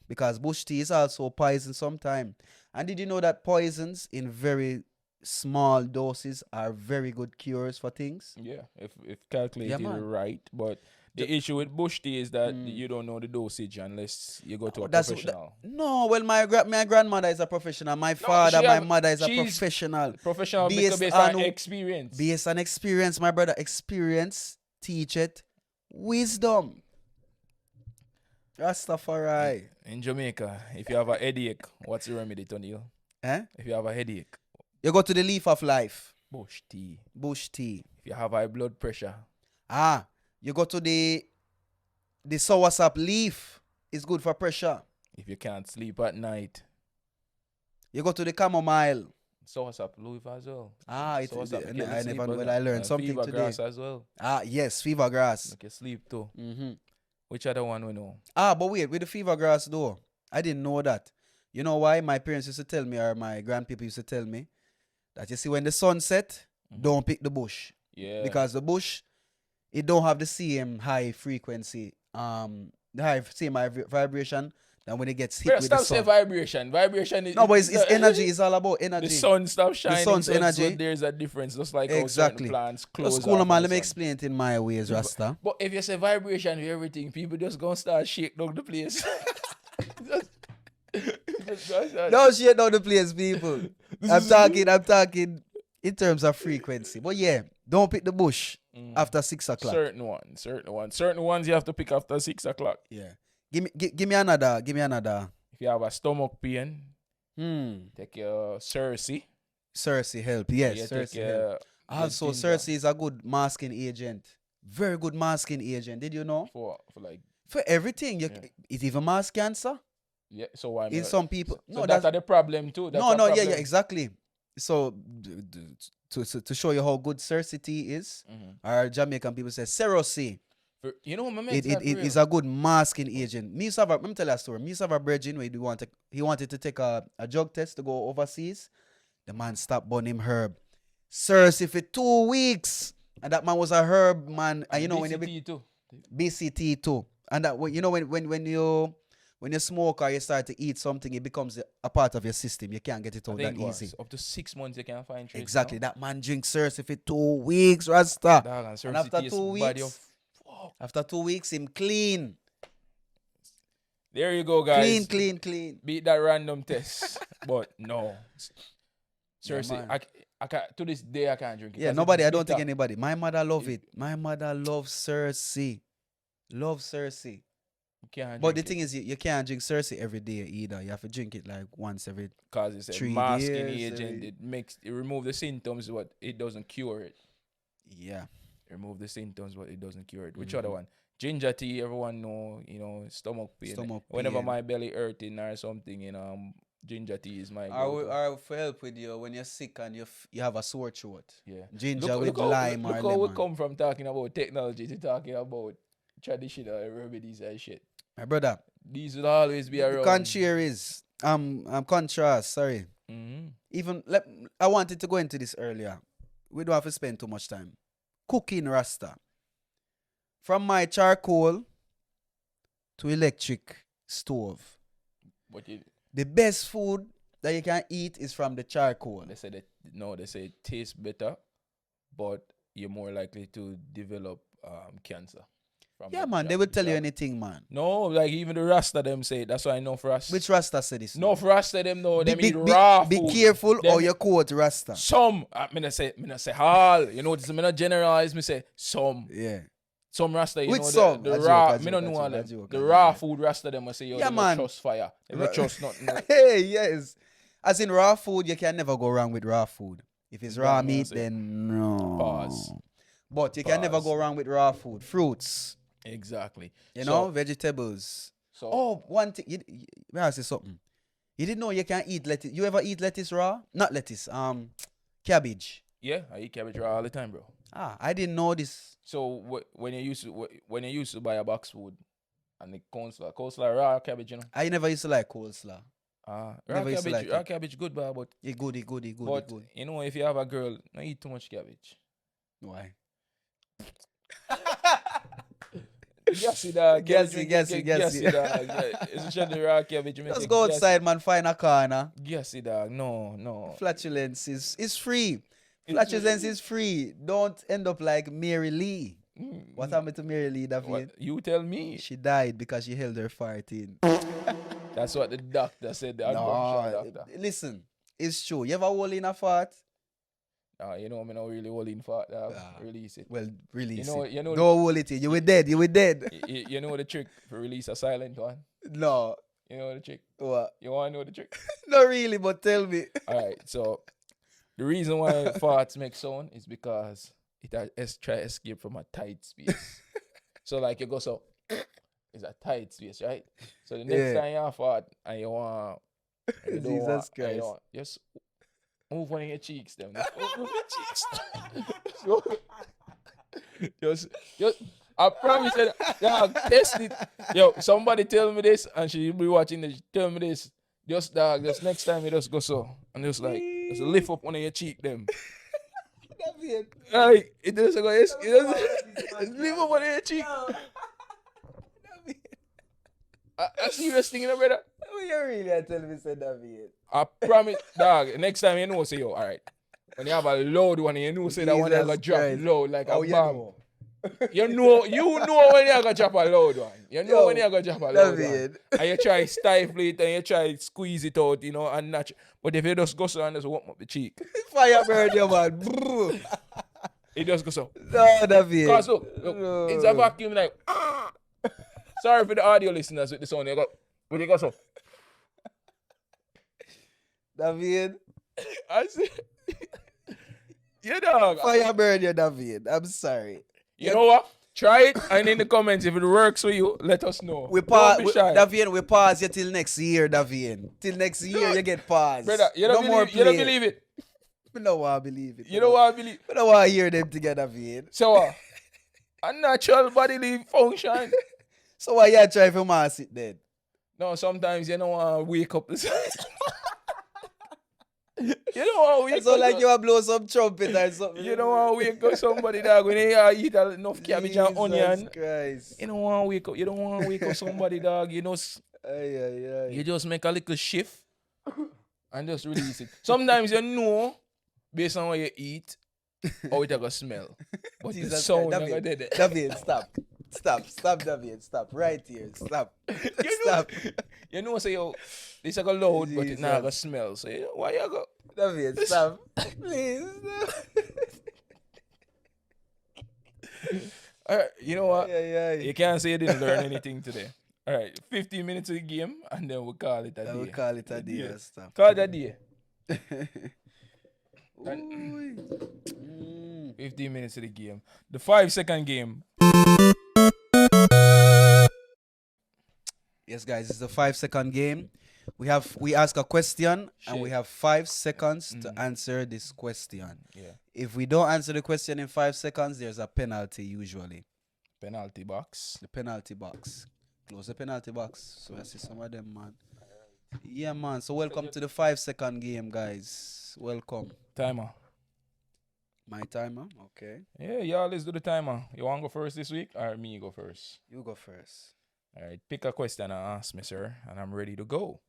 Because bush tea is also poison sometimes. And did you know that poisons in very small doses are very good cures for things? Yeah, if calculated man. right. But the issue with bush tea is that you don't know the dosage unless you go to a That's professional. no, well, my grandmother is a professional. My father, she my have- mother is a she's professional. Professional Based based on on who- experience. Based on experience, my brother, experience, teach it, wisdom. Rastafari. In Jamaica, if you have a headache, what's the remedy, Tonniel? Eh? If you have a headache, You go to the leaf of life, bush tea. bush tea. If you have high blood pressure, You go to the soursop leaf. It's good for pressure. if you can't sleep at night, You go to the chamomile. soursop leaf as well. It, Soursop I make you never sleep well, better. I learned And something fever today. grass as well. Yes, fever grass. Make you sleep too. Mm-hmm. Which other one we know? But wait, with the fever grass though, I didn't know that. You know why? My parents used to tell me, or my grandpeople used to tell me, that you see when the sun set, don't pick the bush. Yeah. Because the bush, it don't have the same high frequency, same high vibration than when it gets hit Bro, with stop the sun. saying vibration. Vibration is No, but it's energy. It's all about energy. The sun stops shining. sun's so energy. there's a difference. Just like how Exactly. certain plants So close school off man, on let the me sun. explain it in my ways, Rasta. But if you say vibration for everything, people just gonna start shake down the place. just start- Don't shut down the place, people. I'm talking in terms of frequency. But yeah, don't pick the bush after 6 o'clock. Certain ones you have to pick after 6 o'clock. Yeah. Give me another. If you have a stomach pain, Hmm. take your Cersei. Cersei help. Yes, You take Cersei help. your Also, ginger Cersei is a good masking agent. Very good masking agent. Did you know? for like For everything. Yeah. It even mask cancer. yeah. So why In some people. So No, that's the problem too. That's no, a yeah, problem. exactly. So to show you how good Cersei tea is, Mhm. our Jamaican people say Cersei. You know, my It is a good masking agent. Me used to have let me tell you a story. Me used to have a virgin where he wanted to take a drug test to go overseas. The man stopped burning him herb. Cersei for 2 weeks. And that man was a herb man. And you know when you too. BCT too. And that you know when you smoke or you start to eat something, it becomes a part of your system. You can't get it out that easy. Up to 6 months you can't find trace. Exactly. That man drinks Cersei for 2 weeks, Rasta. And after 2 weeks, after 2 weeks, him clean. There you go, guys. Clean. Beat that random test. But no. Seriously, Yeah, I can't, to this day I can't drink it. Yeah, nobody. I don't think anybody. My mother love it. My mother loves Cersei. Love Cersei. But the thing is, you can't drink Cersei every day either. You have to drink it like once every. Because it's a 3 masking days, agent. It removes the symptoms, but it doesn't cure it. Yeah. Remove the symptoms, but it doesn't cure it. Which other one? Ginger tea, everyone know, stomach pain. Whenever my belly hurting or something, ginger tea is my go-to. Or for help with you when you're sick and you have a sore throat. Yeah. Ginger with lime or lemon. Look how we come from talking about technology to talking about traditional remedies and shit. My brother. These will always be around. The contrary is, I'm contrast, sorry. Mm-hmm. I wanted to go into this earlier. We don't have to spend too much time. Cooking Rasta. From my charcoal to electric stove. The best food that you can eat is from the charcoal. They say it tastes better, but you're more likely to develop cancer. Yeah, man, they will tell you anything, man. No, like even the Rasta them say it. That's why I know for us. Which Rasta say this? No, for Rasta them know. They eat raw food. Be careful or you quote Rasta. Some, I say all. You know, this is me not generalize. Me say some. Yeah. Some Rasta, you Which know, some? the raw. Me don't know all them. The raw food Rasta them. I say, yo, yeah, they man. don't trust fire. They don't trust nothing. Hey, yes. As in raw food, you can never go wrong with raw food. If it's raw meat, then no. Pause. But you can never go wrong with raw food. Fruits. Exactly. You know, vegetables. So, one thing. May I say something? You didn't know you can eat lettuce. You ever eat lettuce raw? Not lettuce. Cabbage. Yeah, I eat cabbage raw all the time, bro. I didn't know this. So when you used to buy a box food and the coleslaw raw cabbage, you know. I never used to like coleslaw. Raw cabbage good, but it good. But you know, if you have a girl, don't eat too much cabbage. Why? Gassy dog. Gassy. Dog. Especially raw cabbage. Just go outside, man. Find a corner. Gassy dog. No. Flatulence is free. Flatulence is free. Don't end up like Mary Lee. What happened to Mary Lee, David? You tell me. She died because she held her fart in. That's what the doctor said. The doctor. Listen, it's true. You ever hold in a fart? You know, I'm not really holding fart. Release it. Well, release it. You know don't hold it in. You were dead. You know the trick for release a silent one? No. You know the trick? What? You want to know the trick? Not really, but tell me. All right, so the reason why farts make sound is because it try to escape from a tight space. So like you go so, it's a tight space, right? So the next time you fart and you want, Jesus Christ, just move one of your cheeks, them. Move your cheeks. just. I promise you, dog, test it. Yo, somebody tell me this, and she'll be watching this. Tell me this. Just next time you just go so, and just lift up one of your cheek, them. Like, it doesn't go, it doesn't lift up one of your cheek. A serious thing, you know, brother. You really are telling me, said David. I promise, dog, next time you know, say, yo, all right. When you have a loud one, you know, say that one going to drop low like a bomb. You know when you're gonna drop a loud one. You know when you're gonna drop a loud one. And you try stifle it and you try squeeze it out, you know, and natural. But if you just go so and just warm up the cheek. Fire burn your man. It just goes so. No, David. Because look, it's a vacuum like. Sorry for the audio listeners with the sound. But you go so. David. I see. You dog. Fire burn your David. I'm sorry. You know what? Try it, and in the comments, if it works for you, let us know. We pause, Davian. We pause you till next year, Davian. Till next year, you get paused. Brother, you don't believe it. I don't want to believe it. You don't want to believe. I don't want to hear them together, Davian. So what? Unnatural bodily function. So why you try for mass it then? No, sometimes you don't want to wake up. You don't want to wake It's so up. like you want blow some trumpet or something. You don't want to wake up somebody dog when they eat enough cabbage and onion. Jesus Christ. You don't want to wake up. You don't want to wake up somebody dog. You know, Ay. you just make a little shift and just release it. Sometimes you know based on what you eat how it gonna smell, but the Jesus sound Christ. never did it. David, stop, David, stop, right here, stop, You know, stop. you know, say yo, this is gonna loud, but it not Jesus. gonna smell. So you know, why you go? David, stop, please. All right, you know what? Yeah. You can't say you didn't learn anything today. All right, 15 minutes of the game, and then we'll call it a day. We'll call it a day. Yeah. Stop. Call it a day. Ooh. 15 minutes of the game. The 5-second game. Yes, guys, it's the 5-second game. We ask a question and we Shit. have 5 seconds to answer this question. Yeah. If we don't answer the question in 5 seconds, there's a penalty usually. Penalty box. The penalty box. Close the penalty box. So I see some of them, man. Yeah, man. So welcome to the 5-second game, guys. Welcome. Timer. My timer. Okay. Yeah, y'all, let's do the timer. You want to go first this week or me go first? You go first. All right, pick a question and ask me, sir, and I'm ready to go.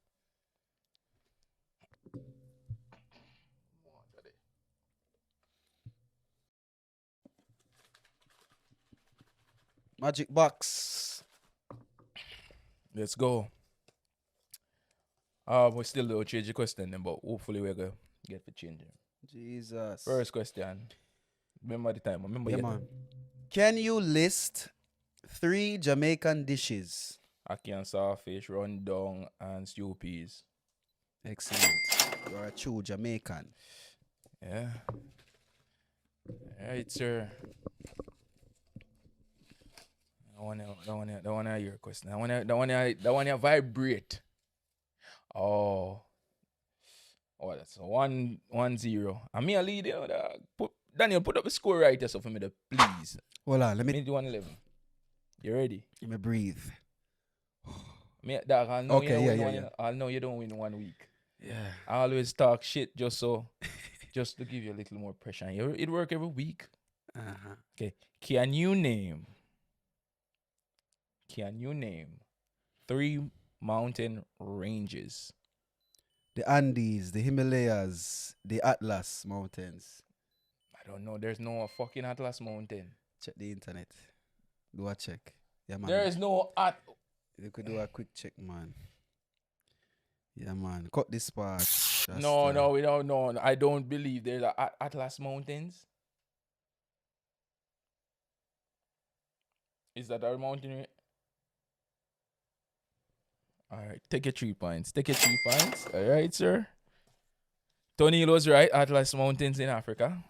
Magic box. Let's go. We still don't change the question, then, but hopefully we're going to get the change. Jesus. First question. Remember the time. Remember Yeah, your man. Can you list 3 Jamaican dishes? ackee and sawfish, rundown, and stew peas. Excellent. You're a true Jamaican. Yeah. All right, sir. I want to hear your question. I want to vibrate. Oh, that's a 1-0. And me a lead, you know, dog. Daniel, put up the score right there so for me, to please. Hold on, let me Me do 1-11. You ready? breathe. Me, dog, I know Okay, you don't win yeah. one. I know you don't win 1 week. Yeah. I always talk shit just to give you a little more pressure. And it work every week. Uh-huh. Okay. Can you name 3 mountain ranges? The Andes, the Himalayas, the Atlas Mountains. I don't know. There's no fucking Atlas Mountain. Check the internet. Do a check. Yeah, man. There is no You could do a quick check, man. Yeah, man. Cut this part. That's No, we don't know. I don't believe there's a Atlas Mountains. Is that our mountain? All right, take your 3 points. All right, sir. Tonniel was right. Atlas Mountains in Africa.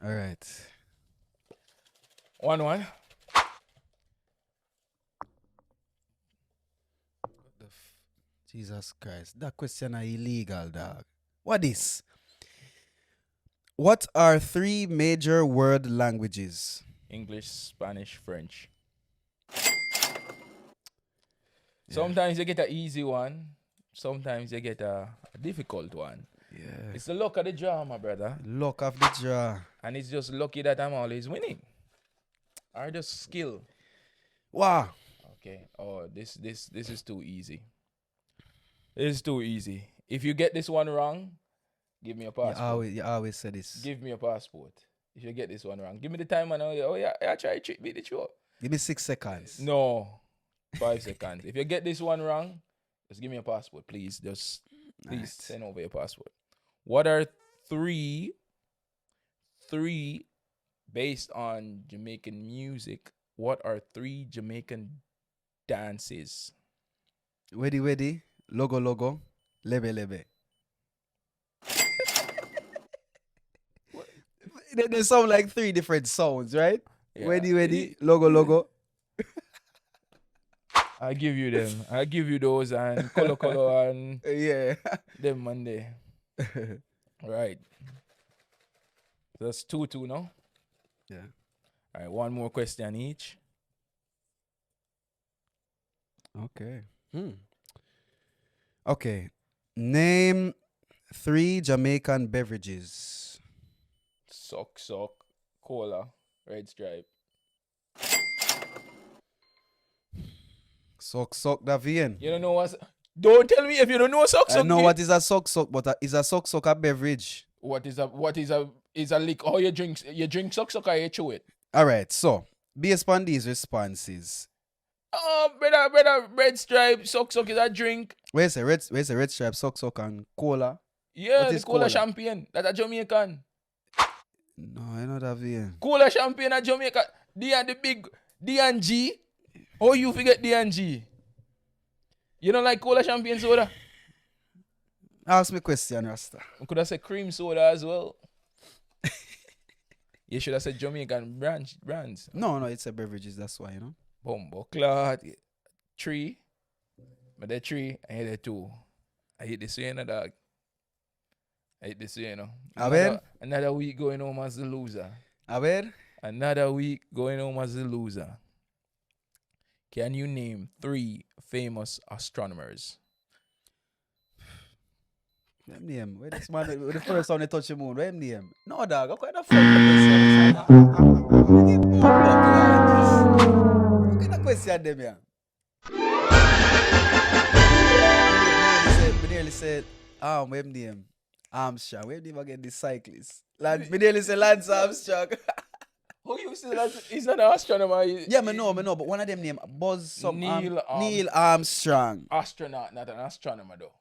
All right. 1-1. Jesus Christ. That question are illegal, dog. What is? What are 3 major world languages? English, Spanish, French. Sometimes you get an easy one. Sometimes you get a difficult one. Yeah. It's the luck of the draw, my brother. Luck of the draw. And it's just lucky that I'm always winning. Or just skill. Wow. Okay. Oh, this is too easy. This is too easy. If you get this one wrong, give me a passport. You always say this. Give me a passport. If you get this one wrong, give me the time and I try to trick me the show. Give me 6 seconds. No, 5 seconds. If you get this one wrong, just give me a passport, please. Just please Alright. send over your passport. What are three based on Jamaican music? What are 3 Jamaican dances? Wedi, logo, lebe. They sound like 3 different sounds, right? Yeah. Wedi, logo. I give you them. I give you those and color and Yeah. them Monday. Right. That's 2-2 now. Yeah. All right, one more question each. Okay. Okay. Name 3 Jamaican beverages. Sock, cola, red stripe. Sock da vein. You don't know what? Don't tell me if you don't know sock. I know what is a sock, but is a sock a beverage? What is a lick? Oh, you drink sock or you chew it? All right. So based on these responses, Oh, brother, red stripe, sock is a drink. where's the red stripe sock and cola? Yeah, What the is cola cola? champagne. That's a Jamaican. No, I know that vein. Cola champagne at Jamaica. The big D&G. Oh, you forget D&G. You don't like cola champagne soda? Ask me a question, Rasta. I could have said cream soda as well. You should have said Jamaican brands. No, it's a beverages. That's why, you know. Bumbo clot. 3. But the 3, I hit the 2. I hit this way, you know, dog. I hit this way, you know. Another week going home as the loser. A ver? Another week going home as the loser. Can you name 3 famous astronomers? Them name. Where this man, where the first time they touch the moon, where him name? No, dog. How kind of fuck What kind of question them, yeah? We nearly said, where him name? Armstrong. Where him name again? The cyclist. We nearly said Lance Armstrong. Who you say that? He's not an astronomer. Yeah, I know, but one of them name Buzz some Neil Armstrong. Astronaut, not an astronomer though.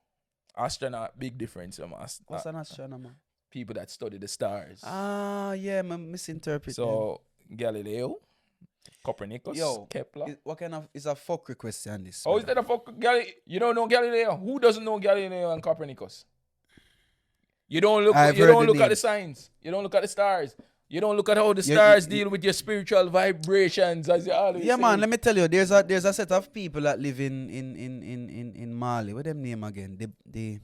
Astronaut, big difference from What's an astronomer? people that study the stars. Yeah, I'm misinterpreting. So Galileo, Copernicus, Kepler. What kind of is a fuck question this? Oh, is that a fuck You don't know Galileo? Who doesn't know Galileo and Copernicus? You don't look. You don't look at the signs. You don't look at the stars. You don't look at how the stars deal with your spiritual vibrations, as you always say. Man. Let me tell you, there's a set of people that live in Mali. What them name again? The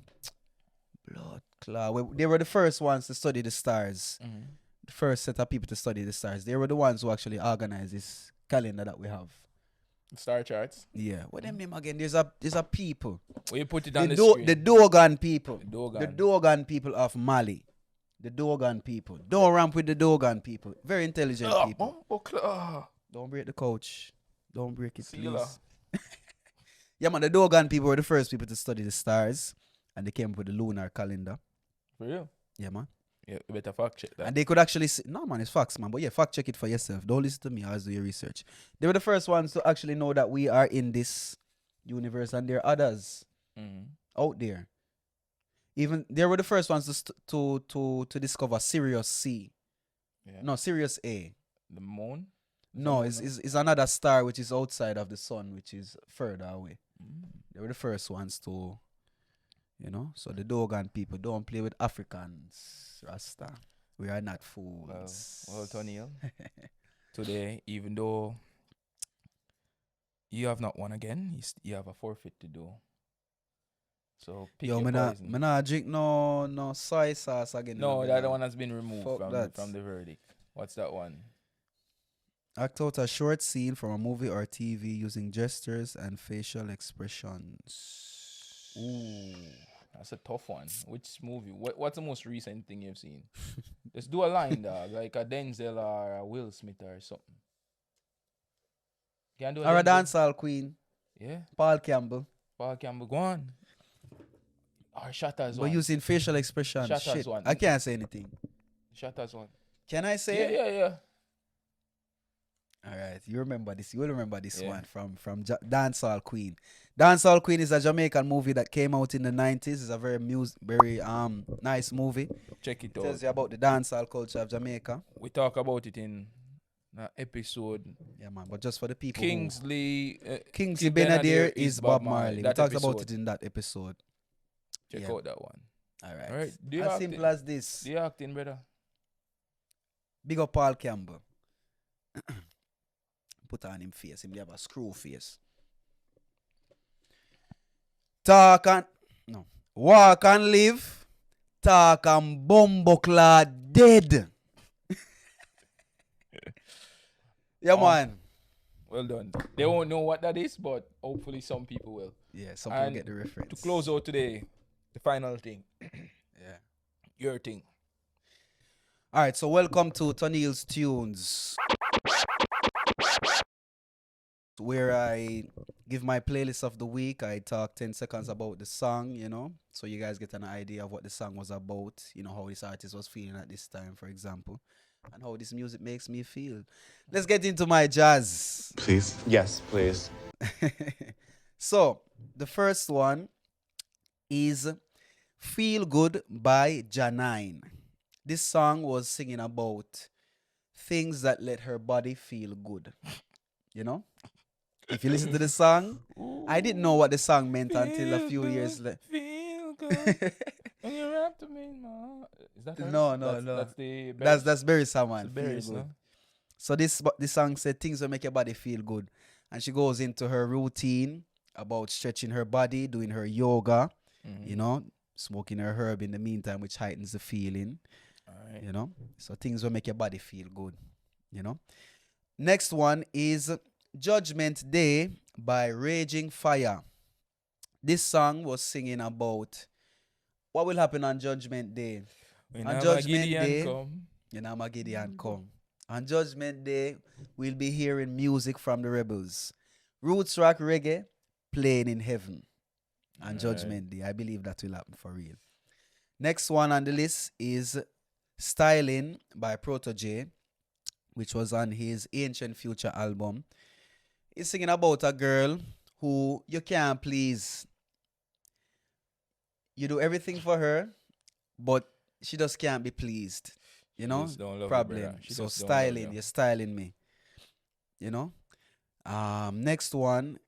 blood clot. They were the first ones to study the stars. Mm-hmm. The first set of people to study the stars. They were the ones who actually organized this calendar that we have. Star charts. Yeah. What them name again? There's a people. We put it on the screen. The Dogon people. Dogon. The Dogon people of Mali. The Dogon people. Don't ramp with the Dogon people. Very intelligent people. Don't break the couch. Don't break it, please. Yeah, man, the Dogon people were the first people to study the stars. And they came up with the lunar calendar. For real? Yeah, man. Yeah, you better fact check that. And they could actually see, no, man, it's facts, man. But yeah, fact check it for yourself. Don't listen to me, always do your research. They were the first ones to actually know that we are in this universe and there are others out there. Even they were the first ones to discover Sirius C. Yeah. No, Sirius A. The moon? No, it's another star which is outside of the sun, which is further away. They were the first ones to, so the Dogon people don't play with Africans, Rasta. We are not fools. Well, Tonniel, today, even though you have not won again, you have a forfeit to do. So pick your poison. Me not drink no soy sauce again. No, that one has been removed Fuck from the verdict. What's that one? Act out a short scene from a movie or TV using gestures and facial expressions. Ooh, that's a tough one. Which movie? What's the most recent thing you've seen? Let's do a line, dog, like a Denzel or a Will Smith or something. Can do Or a dancehall queen. Yeah. Paul Campbell. Go on. Or Shatters one. But using facial expression. Shatters Shit. one. I can't say anything. Shatters one. Can I say it? Yeah. All right, you remember this. You will remember this one from Dancehall Queen. Dancehall Queen is a Jamaican movie that came out in the 90s. It's a very nice movie. Check it out. Tells you about the dancehall culture of Jamaica. We talk about it in an episode. Yeah, man. But just for the people, Kingsley Benadir is Bob Marley. We talked episode. about it in that episode. Check out that one. All right. All right. As simple as this. Do you acting, brother? Big up Paul Campbell. Put on him face. Him have a screw face. Walk and live. Talk and bumbleclad dead. Yeah, man. Well done. They won't know what that is, but hopefully some people will. Yeah, some people And get the reference. to close out today, the final thing. Yeah. Your thing. All right, so welcome to Tonniel's Tunes, where I give my playlist of the week. I talk 10 seconds about the song, you know, so you guys get an idea of what the song was about, you know, how this artist was feeling at this time, for example, and how this music makes me feel. Let's get into my jazz. Please? Yes, please. So, the first one is Feel Good by Janine. This song was singing about things that let her body feel good. You know? If you listen to the song, I didn't know what the song meant until a few years later. Feel good. When you wrapped them in my... Is that her? No. That's the That's Berry Saman. Berries, Feel good. no? So this song said things will make your body feel good. And she goes into her routine about stretching her body, doing her yoga, you know, smoking her herb in the meantime, which heightens the feeling. All right. You know, so things will make your body feel good, you know. Next one is Judgment Day by Raging Fire. This song was singing about what will happen on Judgment Day. When On Judgment Armageddon Day, come, you know, Armageddon come. On Judgment Day, we'll be hearing music from the rebels. Roots rock reggae playing in heaven. On Judgment Day, I believe that will happen for real. Next one on the list is Styling by Protege, which was on his Ancient Future album. He's singing about a girl who you can't please. You do everything for her, but she just can't be pleased. You know? just don't love you, Problem. brother. She So just don't love styling, you. you're styling me. You know? Next one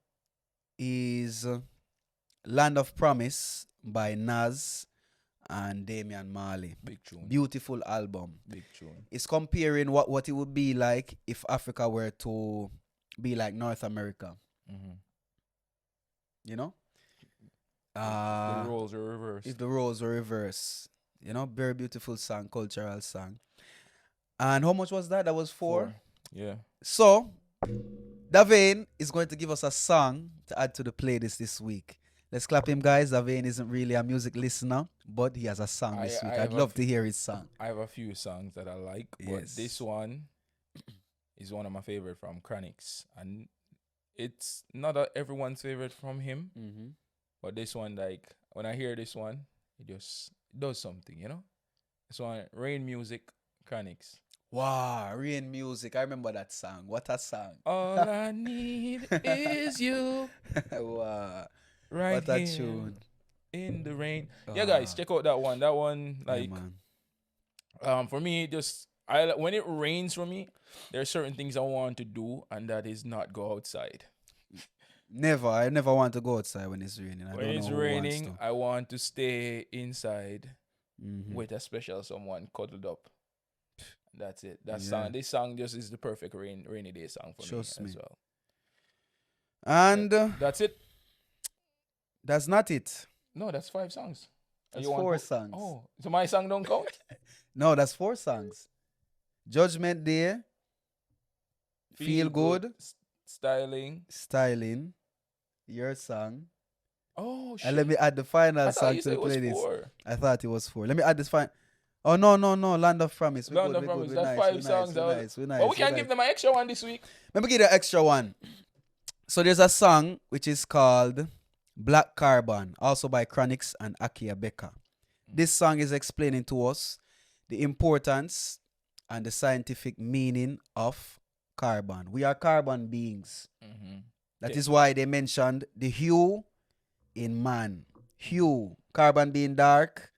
is Land of Promise by Nas and Damian Marley. Big tune. Beautiful album. Big tune. It's comparing what it would be like if Africa were to be like North America. You know? The roles are reversed. If the roles were reversed. You know, very beautiful song, cultural song. And how much was that? That was 4. Yeah. So, Davain is going to give us a song to add to the playlist this week. Let's clap him, guys. Davain isn't really a music listener, but he has a song this week. I'd love to hear his song. I have a few songs that I like, but Yes. this one is one of my favorite from Chronics. And it's not everyone's favorite from him, but this one, like, when I hear this one, it just does something, you know? This one, Rain Music, Chronics. Wow, Rain Music. I remember that song. What a song. All I need is you. Wow. Right What a here tune. in the rain. Yeah, guys, check out that one. That one, like, man. for me, when it rains for me, there are certain things I want to do, and that is not go outside. Never. I never want to go outside when it's raining. I When don't it's know who wants raining, to. I want to stay inside Mhm. with a special someone cuddled up. That's it. Yeah. This song just is the perfect rainy day song for Trust me me. as well. And That's it. that's not it. No, that's 5 songs. That's You want 4 to- songs. Oh, so my song don't count? No, that's 4 songs. Judgment Day, Feel Good, Styling. Styling, your song. Oh, shit. And let me add the final I thought song you to said the it was playlist. 4. I thought it was 4. Let me add this final. Oh, no. Land of Promise. Land of Promise. That's 5 songs. We're nice. But we can give them an extra one this week. Let me give you an extra one. So there's a song which is called Black Carbon, also by Chronics and Akia Becca. This song is explaining to us the importance and the scientific meaning of carbon. We are carbon beings. That is why they mentioned the hue in man. Hue, carbon being dark,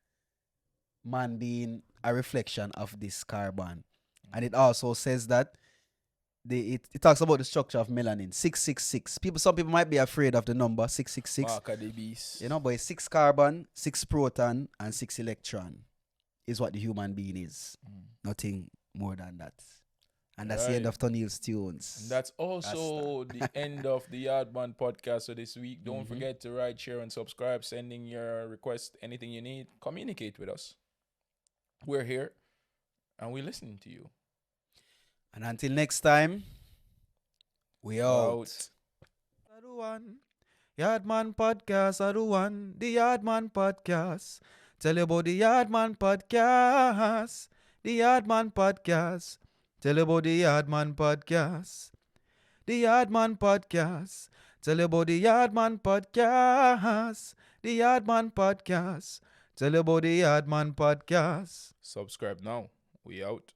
man being a reflection of this carbon. And it also says that it talks about the structure of melanin. 666. Some people might be afraid of the number 666. Mark of the beast. You know, but it's 6 carbon, 6 proton, and 6 electron is what the human being is. Nothing more than that. And that's the end Right. of Tonniel's Tunes. And that's also the end of the Yaadman Podcast for this week. Don't forget to write, share, and subscribe. Sending your request, anything you need, communicate with us. We're here, and we're listening to you. And until next time, We out. I do one. Yaadman Podcast, I do one. The Yaadman Podcast. Tell you about the Yaadman Podcast. The Yaadman Podcast. Tell you about the Yaadman Podcast. The Yaadman Podcast. Tell you about the Yaadman Podcast. The Yaadman Podcast. Tell you about the Yaadman Podcast. Subscribe now. We out.